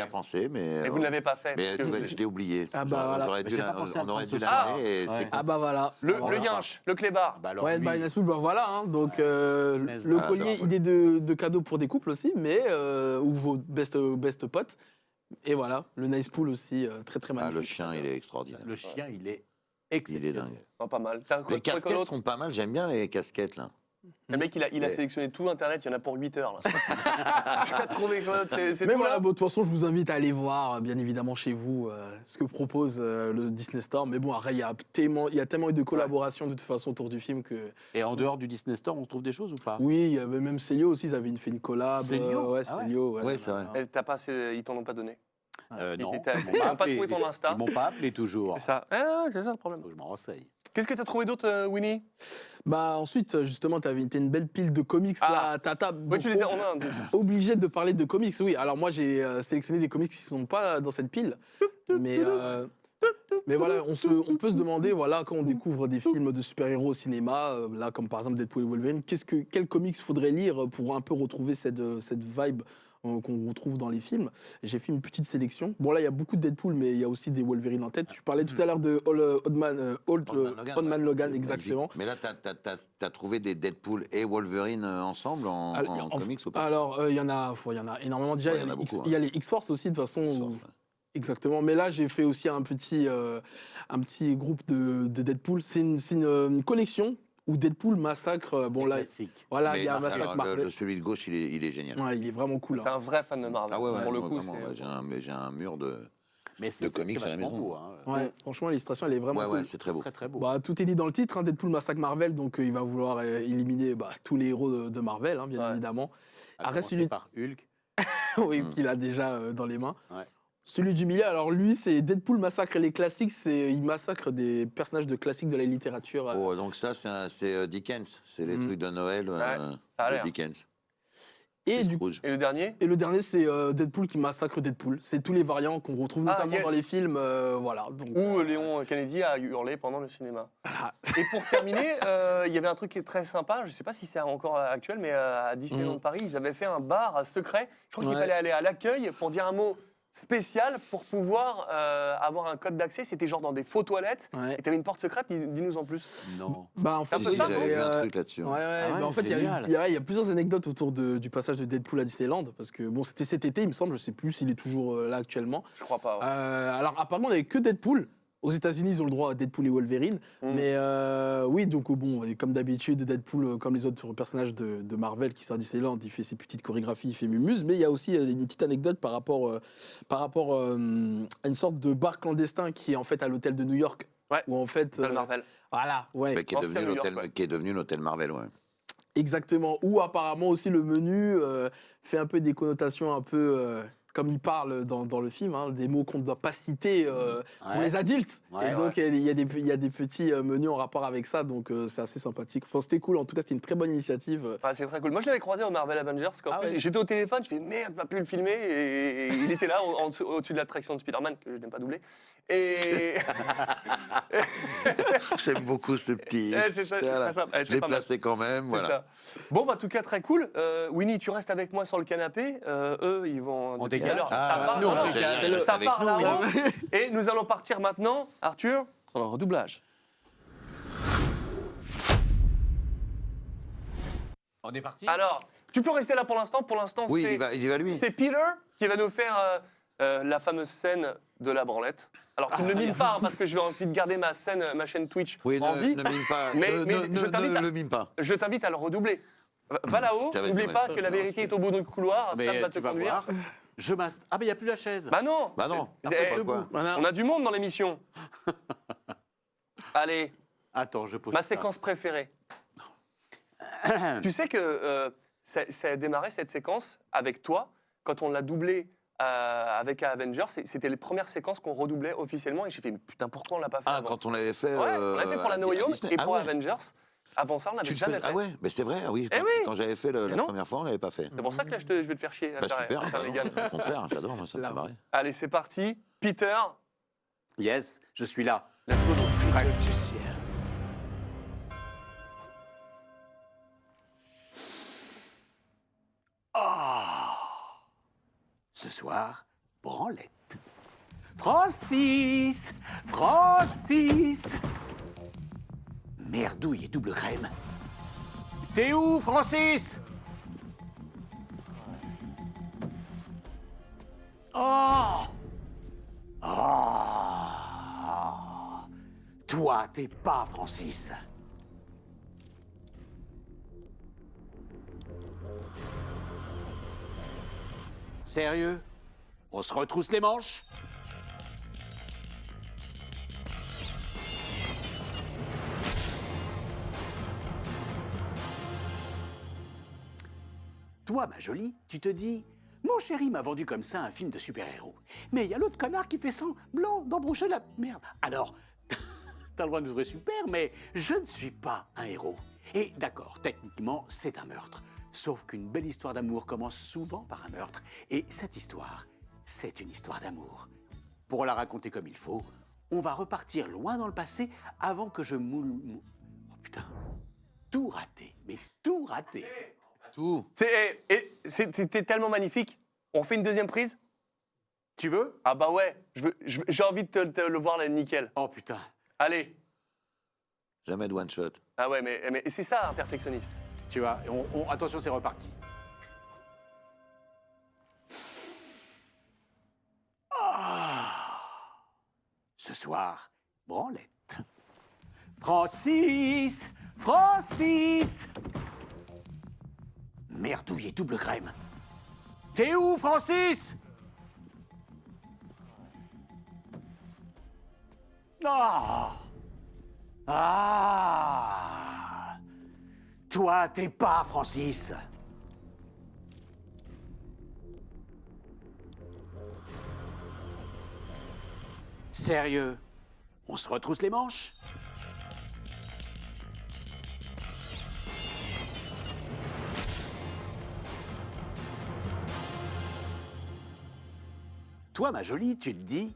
pensé, mais. Et vous ne l'avez pas fait. Mais parce que- je l'ai oublié. Ah bah voilà. J'aurais Mais dû j'ai pas pensé à on aurait prendre dû ce l'amener soir. et Ouais. c'est con. Ah bah voilà. Le on le fera. yinche, le clébard. Bah alors, Ouais, lui, bah, Nice Pool, bah voilà. Hein, donc, Smith, le ah, collier, ça, idée de cadeau pour des couples aussi, mais ou vos best potes. Et voilà, le Nice Pool aussi, très très Ah, magnifique. le chien, il est extraordinaire. le chien, il est Il est exceptionnel. dingue. Non, pas mal. T'as Les trouvé quoi casquettes d'autre? sont pas mal, j'aime bien les casquettes là. Le mec, il a Mais- sélectionné tout Internet, il y en a pour 8 heures. Là. Tu as trouvé quoi? C'est Mais tout voilà, là bon, de toute façon, je vous invite à aller voir, bien évidemment, chez vous, ce que propose le Disney Store. Mais bon, après, il y a tellement eu de collaborations de toute façon autour du film que. Et en dehors du Disney Store, on trouve des choses ou pas? Oui, il y avait même Célio aussi, ils avaient fait une collab. Célio? Ouais, Ah ouais. Célio. Ouais, Ouais, c'est vrai. Mais ils t'en ont pas donné. Non, Ils ils m'ont n'ont pas trouvé ton Insta. Ils m'ont pas appelé toujours. C'est ça. Ah, c'est ça le problème. Faut que je m'en renseigne. Qu'est-ce que tu as trouvé d'autre, Winnie? Bah ensuite, justement, t'as une belle pile de comics là, Tata. Oui, tu les as. Obligé de parler de comics, oui. Alors moi, j'ai sélectionné des comics qui ne sont pas dans cette pile, mais voilà, on peut se demander, voilà, quand on découvre des films de super-héros au cinéma, là, comme par exemple Deadpool et Wolverine, quel comics faudrait lire pour un peu retrouver cette vibe qu'on retrouve dans les films. J'ai fait une petite sélection. Bon, là, il y a beaucoup de Deadpool, mais il y a aussi des Wolverine en tête. Tu parlais tout à l'heure de Old Man Logan, exactement. Mais là, t'as trouvé des Deadpool et Wolverine ensemble en comics ou pas? Alors, il y en a énormément. Déjà, Ouais, il y en a beaucoup, il y a les X-Force aussi, de toute façon. Exactement. Mais là, j'ai fait aussi un petit groupe de Deadpool. C'est une collection où Deadpool massacre. Bon, là, voilà, il y a un massacre Marvel. Celui de gauche, il est génial. Ouais, il est vraiment cool. T'es un vrai fan de Marvel. Ah ouais, pour le coup, vraiment, j'ai un mur de c'est comics à la vachement maison. beau, hein. Ouais, franchement, l'illustration, elle est vraiment cool. Ouais, c'est très beau. Très beau. Bah, tout est dit dans le titre, hein, Deadpool massacre Marvel, donc il va vouloir éliminer tous les héros de Marvel, hein, bien évidemment. Après, celui par Hulk. Oui, qu'il a déjà dans les mains. Ouais. Celui du milieu, alors lui, c'est Deadpool massacre les classiques, il massacre des personnages de classiques de la littérature. Oh, donc ça, c'est Dickens, c'est les trucs de Noël ça a de l'air. Dickens. Et le dernier? Et le dernier, c'est Deadpool qui massacre Deadpool. C'est tous les variants qu'on retrouve notamment dans les films. Voilà. Donc, où Léon Kennedy a hurlé pendant le cinéma. Voilà. Et pour terminer, il y avait un truc qui est très sympa, je ne sais pas si c'est encore actuel, mais à Disneyland Paris, ils avaient fait un bar secret. Je crois qu'il fallait aller à l'accueil pour dire un mot spécial pour pouvoir avoir un code d'accès. C'était genre dans des faux toilettes. Et tu avais une porte secrète, dis-nous en plus. Non. Bah, en fait, j'avais vu un truc là-dessus. En fait, il y a plusieurs anecdotes autour du passage de Deadpool à Disneyland. Parce que bon, c'était cet été, il me semble. Je ne sais plus s'il est toujours là actuellement. Je crois pas. Ouais. Alors, apparemment, il n'y avait que Deadpool. Aux États-Unis, ils ont le droit à Deadpool et Wolverine. Mais oui, donc bon, comme d'habitude, Deadpool, comme les autres personnages de Marvel qui sont à Disneyland, il fait ses petites chorégraphies, il fait mumuse. Mais il y a aussi une petite anecdote par rapport à une sorte de bar clandestin qui est en fait à l'hôtel de New York. Ouais. Où en fait. Marvel. Voilà, ouais. Qui est devenu l'hôtel Marvel, ouais. Exactement. Où apparemment aussi le menu fait un peu des connotations un peu. Comme il parle dans le film, hein, des mots qu'on ne doit pas citer pour les adultes. Et donc, il y a des petits menus en rapport avec ça, donc c'est assez sympathique. Enfin, c'était cool, en tout cas, c'était une très bonne initiative. Ah, c'est très cool. Moi, je l'avais croisé au Marvel Avengers. J'étais au téléphone, je fais merde, pas pu le filmer. Et il était là, au-dessus de l'attraction de Spider-Man, que je n'aime pas doubler. Et. J'aime beaucoup ce petit. C'est ça, je l'ai placé quand même. Voilà. Ça. Bon, bah, en tout cas, très cool. Winnie, tu restes avec moi sur le canapé. Eux, ils vont. On dégage. Alors, ça part là. Et nous allons partir maintenant, Arthur, sur le redoublage. On est parti. Alors, tu peux rester là pour l'instant. Pour l'instant, oui, il y va lui. C'est Peter qui va nous faire la fameuse scène de la branlette. Alors, tu ne le mimes pas, hein, parce que j'ai envie de garder ma chaîne Twitch en vie. Ne mime pas. Mais ne le mime pas. Je t'invite à le redoubler. Va là-haut, n'oublie pas que la vérité est au bout du couloir, ça va te conduire. Ah, mais il n'y a plus la chaise. Bah non. Pourquoi On a du monde dans l'émission. Allez. Attends, je pose ma séquence préférée. Tu sais que ça a démarré cette séquence avec toi, quand on l'a doublé avec Avengers. C'était les premières séquences qu'on redoublait officiellement. Et j'ai fait, mais putain, pourquoi on l'a pas fait avant quand on l'avait fait. Ouais, on l'avait fait pour la No Way Home et pour Avengers. Avant ça, on n'avait jamais fait. Ah ouais, mais c'est vrai, oui. Quand j'avais fait la première fois, on l'avait pas fait. C'est pour ça que là, je vais te faire chier. Super, au contraire, j'adore, ça me fait marrer. Allez, c'est parti. Peter. Yes, je suis là. Let's go. Ce soir, branlette. Francis, Francis. Merdouille et double crème. T'es où, Francis? Oh! Oh! Toi, t'es pas Francis. Sérieux? On se retrousse les manches? Toi, ma jolie, tu te dis, mon chéri m'a vendu comme ça un film de super-héros. Mais il y a l'autre connard qui fait semblant d'embrocher la merde. Alors, t'as le droit de me trouver super, mais je ne suis pas un héros. Et d'accord, techniquement, c'est un meurtre. Sauf qu'une belle histoire d'amour commence souvent par un meurtre. Et cette histoire, c'est une histoire d'amour. Pour la raconter comme il faut, on va repartir loin dans le passé avant que je moule... Oh putain, tout raté, mais tout raté. Tout. C'était tellement magnifique On fait une deuxième prise? Tu veux? Ah bah ouais, j'ai envie de te le voir là, nickel. Oh putain. Allez. Jamais de one shot. Ah ouais, mais c'est ça, un perfectionniste. Tu vois, attention, c'est reparti. Ah. Ce soir, branlette. Francis! Francis! Merdouille double crème. T'es où, Francis? Ah! Ah! Toi, t'es pas Francis. Sérieux? On se retrousse les manches? Toi, ma jolie, tu te dis...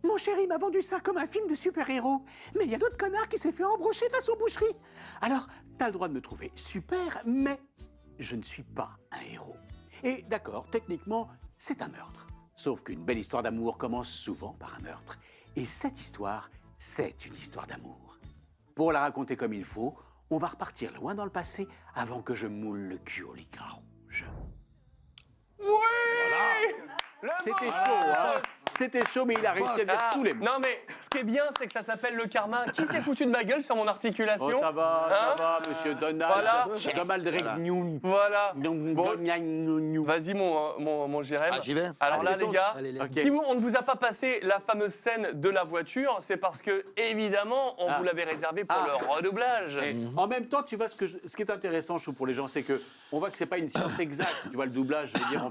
Mon chéri m'a vendu ça comme un film de super-héros. Mais il y a l'autre connard qui s'est fait embrocher façon boucherie. Alors, t'as le droit de me trouver super, mais je ne suis pas un héros. Et d'accord, techniquement, c'est un meurtre. Sauf qu'une belle histoire d'amour commence souvent par un meurtre. Et cette histoire, c'est une histoire d'amour. Pour la raconter comme il faut, on va repartir loin dans le passé avant que je moule le cul au lycra rouge. Oui! C'était chaud, hein? C'était chaud, mais il a réussi à dire tous les mots. Non, mais ce qui est bien, c'est que ça s'appelle le karma. Qui s'est foutu de ma gueule sur mon articulation? Oh, ça va, monsieur Donald. Voilà. Donald Dragnoun. Voilà. Bon. Vas-y, mon Jérém. Ah, j'y vais. Alors Allez, là, les gars, Okay. si on ne vous a pas passé la fameuse scène de la voiture, c'est parce que, évidemment, on vous l'avait réservé pour le redoublage. Et en même temps, tu vois, ce qui est intéressant, je trouve, pour les gens, c'est que on voit que c'est pas une science exacte. Tu vois, le doublage, je veux dire,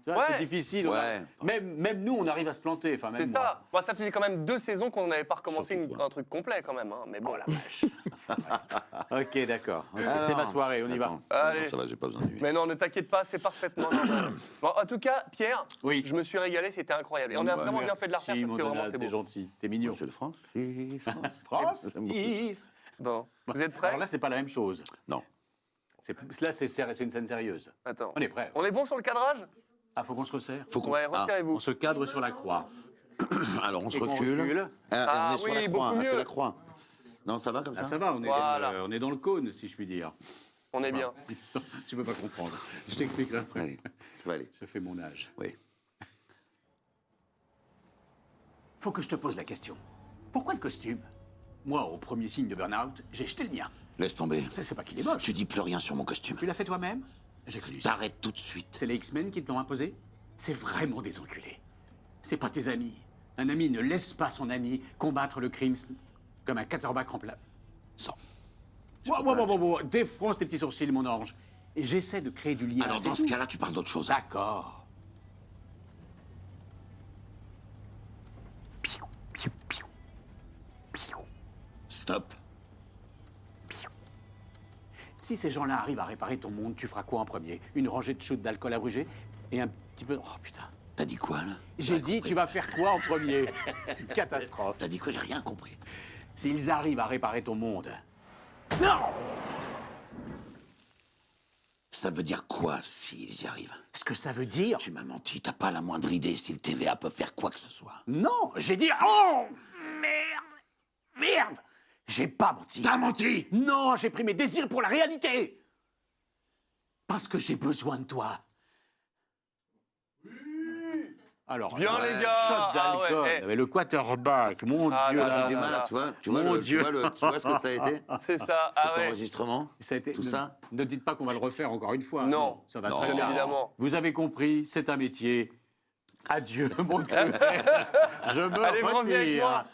tu vois, c'est difficile. Ouais. Même nous, on arrive à se planter. Enfin, même C'est moi. ça. Moi, ça faisait quand même 2 saisons qu'on n'avait pas recommencé un truc complet, quand même. Hein. Mais bon, Oh la vache. Ok, d'accord. Ok, Ah, c'est non. ma soirée, on y va. Attends. Allez. Non, ça va, j'ai pas besoin de lui. Mais non, ne t'inquiète pas, c'est parfaitement normal. Bon, en tout cas, Pierre, Oui. je me suis régalé, c'était incroyable. Et on a vraiment bien fait de la refaire parce que vraiment, c'est T'es beau. gentil, t'es mignon. C'est le Francis. Francis. Bon, vous êtes prêts? Alors là, c'est pas la même chose. Non. Là, c'est une scène sérieuse. Attends. On est prêts. On est bon sur le cadrage? Ah, faut qu'on se resserre. Faut qu'on... Ouais, Ah, resserrez-vous. On se cadre sur la croix. alors, on se Et qu'on recule. recule. Ah on est sur oui, la croix. beaucoup C'est mieux. la croix. Non, ça va comme ça? Ah, ça va, Voilà. on est dans le cône, si je puis dire. On est bien. Tu peux pas comprendre. Je t'expliquerai après. Allez, ça va aller. Je fais mon âge. Oui. Faut que je te pose la question. Pourquoi le costume? Moi, au premier signe de burn-out, j'ai jeté le mien. Laisse tomber. C'est pas qu'il est moche. Tu dis plus rien sur mon costume. Tu l'as fait toi-même? J'ai connu ça. T'arrêtes tout de suite. C'est les X-Men qui te l'ont imposé? C'est vraiment des enculés. C'est pas tes amis. Un ami ne laisse pas son ami combattre le crime comme un quarterback en plein sang. Bon, défronce tes petits sourcils, mon ange. Et j'essaie de créer du lien. Alors, c'est dans ce tout. cas-là, tu parles d'autre chose. D'accord. Stop. Si ces gens-là arrivent à réparer ton monde, tu feras quoi en premier? Une rangée de shoots d'alcool abrégé et un petit peu... Oh putain. T'as dit quoi, là? J'ai dit, tu vas faire quoi en premier? C'est une catastrophe. T'as dit quoi? J'ai rien compris. S'ils arrivent à réparer ton monde... Non! Ça veut dire quoi, s'ils y arrivent? Ce que ça veut dire... Tu m'as menti, t'as pas la moindre idée si le TVA peut faire quoi que ce soit. Non, j'ai dit... Oh! Merde! J'ai pas menti. T'as menti! Non, j'ai pris mes désirs pour la réalité. Parce que j'ai besoin de toi. Alors, Bien, un les gars. shot Ah d'alcool. ouais, Mais le quarterback, mon Ah Dieu. là J'ai là du là mal là. à, tu vois, tu Mon vois, Dieu. tu vois ce que ça a été? C'est ça. Ah Cet ouais. enregistrement? Ça a été, Tout ne, ça? Ne dites pas qu'on va le refaire encore une fois. Non. Ça va Non. très bien. Évidemment. Vous avez compris, c'est un métier. Adieu, mon Dieu. Je me Allez, vous revenez avec retire. moi.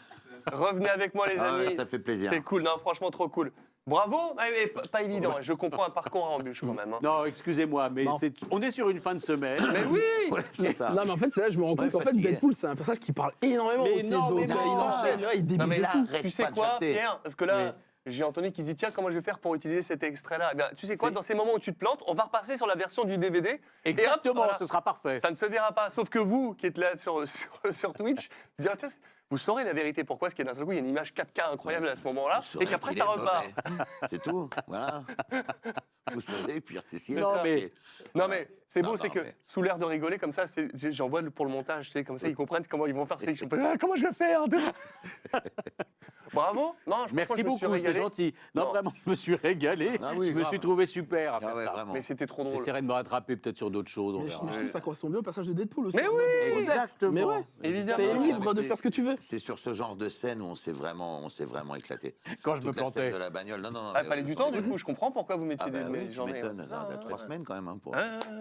Revenez avec moi, les Ah amis. ouais, ça fait plaisir. C'est cool, non, franchement, trop cool. Bravo, mais pas évident. Je comprends un parcours en embûche quand même. Hein. Non, excusez-moi, mais on est sur une fin de semaine. Mais oui. Ouais, c'est ça. Non, mais en fait, c'est là je me rends compte qu'en fait, fatigué. Deadpool, c'est un personnage qui parle énormément Mais aussi. non, donc, mais non. il enchaîne, là, il Non, débite mais de là, fou. Arrête tu sais pas de quoi, chatter. Pierre? Parce que là, j'ai Anthony qui se dit tiens, comment je vais faire pour utiliser cet extrait-là? Eh bien, tu sais quoi, dans ces moments où tu te plantes, on va repasser sur la version du DVD. Exactement, Et hop, voilà. ce sera parfait. Ça ne se verra pas. Sauf que vous, qui êtes là sur Twitch, vous direz, tiens, Vous saurez la vérité. Pourquoi? Parce qu'il y a d'un seul coup, il y a une image 4K incroyable à ce moment-là, Vous saurez et qu'après, qu'il ça est repart. mauvais. C'est tout, voilà. Vous savez, puis Artessier. Non, mais- Non, mais c'est beau, Non, c'est non, que mais- sous l'air de rigoler, comme ça, j'envoie pour le montage, tu sais, comme ça, ils comprennent comment ils vont faire sélection. Comment je vais faire? Bravo. Non, je Merci beaucoup, c'est régalé. gentil. Non, Non. vraiment, je me suis régalé. Ah oui, je me grave. suis trouvé super à Ah faire ouais, ça. vraiment. Mais c'était trop drôle. J'essaierai de me rattraper peut-être sur d'autres choses. On Mais je verra. trouve que ça correspond bien au passage de Deadpool aussi. Mais en oui, mode, exactement. Mais ouais, Évidemment. t'es Non, libre mais de c'est- faire ce que tu veux. C'est sur ce genre de scène où on s'est vraiment éclaté. Quand je me Toute la scène plantais. de la bagnole. Non, non, non. Ah, mais fallait du sans temps, du déconner. coup. Je comprends pourquoi vous mettiez Ah bah des oui, tu journées. m'étonnes. C'est Ça ça, a ouais. 3 semaines quand même hein, pour Ouais,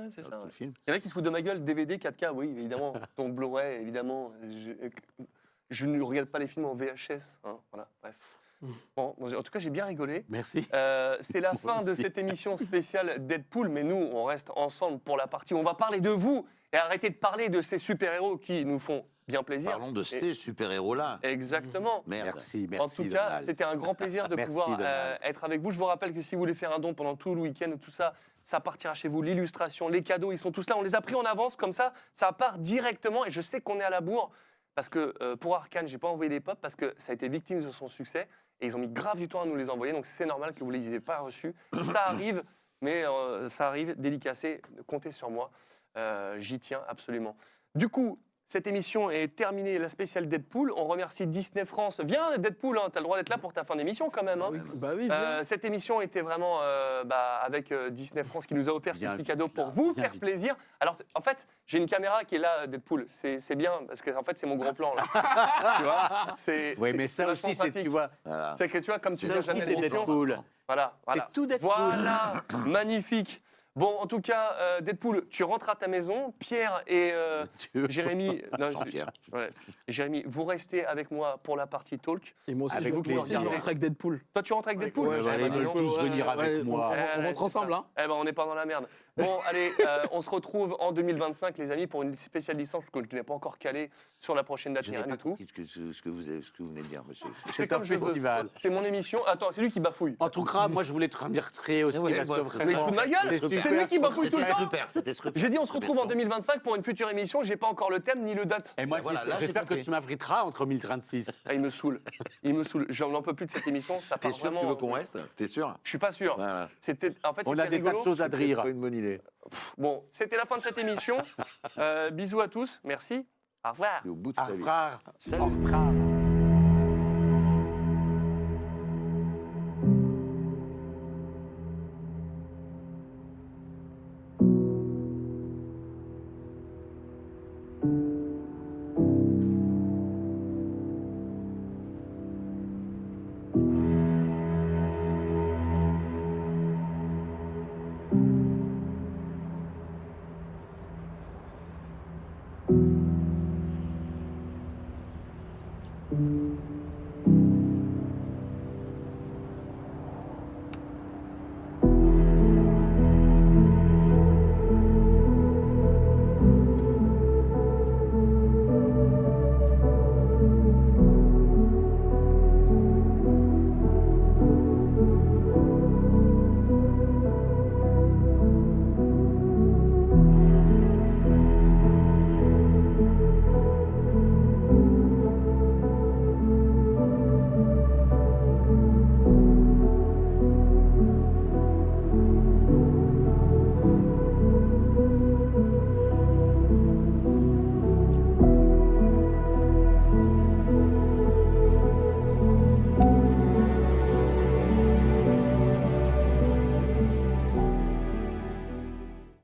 c'est faire ça. tout le film. Il y en a qui se foutent de ma gueule, DVD 4K, oui, évidemment. Ton Blu-ray, évidemment. Je ne regarde pas les films en VHS. Hein, voilà, bref. Bon, en tout cas, j'ai bien rigolé. Merci. C'est la Moi fin de aussi. cette émission spéciale Deadpool, mais nous, on reste ensemble pour la partie. On va parler de vous et arrêter de parler de ces super-héros qui nous font bien plaisir. Parlons de Et- ces super-héros-là. Exact. Merde. Merci, En merci. tout cas, Donald. c'était un grand plaisir de Merci, pouvoir Donald. être avec vous. Je vous rappelle que si vous voulez faire un don pendant tout le week-end, tout ça, ça partira chez vous. L'illustration, les cadeaux, ils sont tous là. On les a pris en avance, comme ça part directement. Et je sais qu'on est à la bourre, parce que pour Arcane, j'ai pas envoyé les pop, parce que ça a été victime de son succès. Et ils ont mis grave du temps à nous les envoyer, donc c'est normal que vous ne les ayez pas reçus. Ça arrive, mais ça arrive, dédicacé, comptez sur moi. J'y tiens absolument. Du coup, cette émission est terminée, la spéciale Deadpool. On remercie Disney France. Viens, Deadpool, hein, tu as le droit d'être là pour ta fin d'émission quand même. Hein. Bah oui, bien. Cette émission était vraiment avec Disney France qui nous a offert ce Bien petit vite, cadeau pour là, vous bien faire vite. plaisir. Alors, en fait, j'ai une caméra qui est là, Deadpool. C'est bien, parce que en fait, c'est mon gros plan. Là. Tu vois Oui, mais ça vachement aussi, c'est, pratique. tu vois, Voilà. C'est que tu vois, comme tu ça sais aussi, jamais c'est l'émission. Deadpool. Voilà. C'est tout Deadpool. Voilà, magnifique. Bon, en tout cas, Deadpool, tu rentres à ta maison. Pierre et Jérémy, non, Jean-Pierre. ouais. Jérémy, vous restez avec moi pour la partie talk. Et moi aussi, Avec je plaisir. rentre avec Deadpool. Toi, tu rentres avec Deadpool Ouais, Eh ouais, ben, ils dis veulent donc. tous venir avec moi. On rentre c'est ensemble, ça. hein. Eh ben, on n'est pas dans la merde. Bon, allez, on se retrouve en 2025, les amis, pour une spéciale licence que je n'ai pas encore calée sur la prochaine date, Je ni n'ai rien pas du tout. compris ce que vous venez de dire, monsieur. Je fais C'est comme un je veux. festival. C'est mon émission. Attends, c'est lui qui bafouille. En tout cas, moi, je voulais te remercier aussi. Ouais, parce moi, que c'est Mais il se vraiment, fout de ma gueule. c'est C'est super. lui qui bafouille tout le C'était temps. Scruper, c'était Scruper. J'ai dit on se retrouve en 2025 pour une future émission. J'ai pas encore le thème ni le date. Et moi, Voilà, là, j'espère j'ai que compris. tu m'inviteras entre 1036. Ah, il me saoule. Il me saoule. J'en peux plus de cette émission. Ça part T'es sûr que vraiment. tu veux qu'on reste? T'es sûr? Je suis pas sûr. Voilà. C'était en fait On a c'était des tas de rigolo. choses à C'est dire. pas une bonne idée. Bon, c'était la fin de cette émission. Bisous à tous. Merci. Au revoir. T'es au bout de Au sa vie. revoir. Salut. Au revoir. Salut.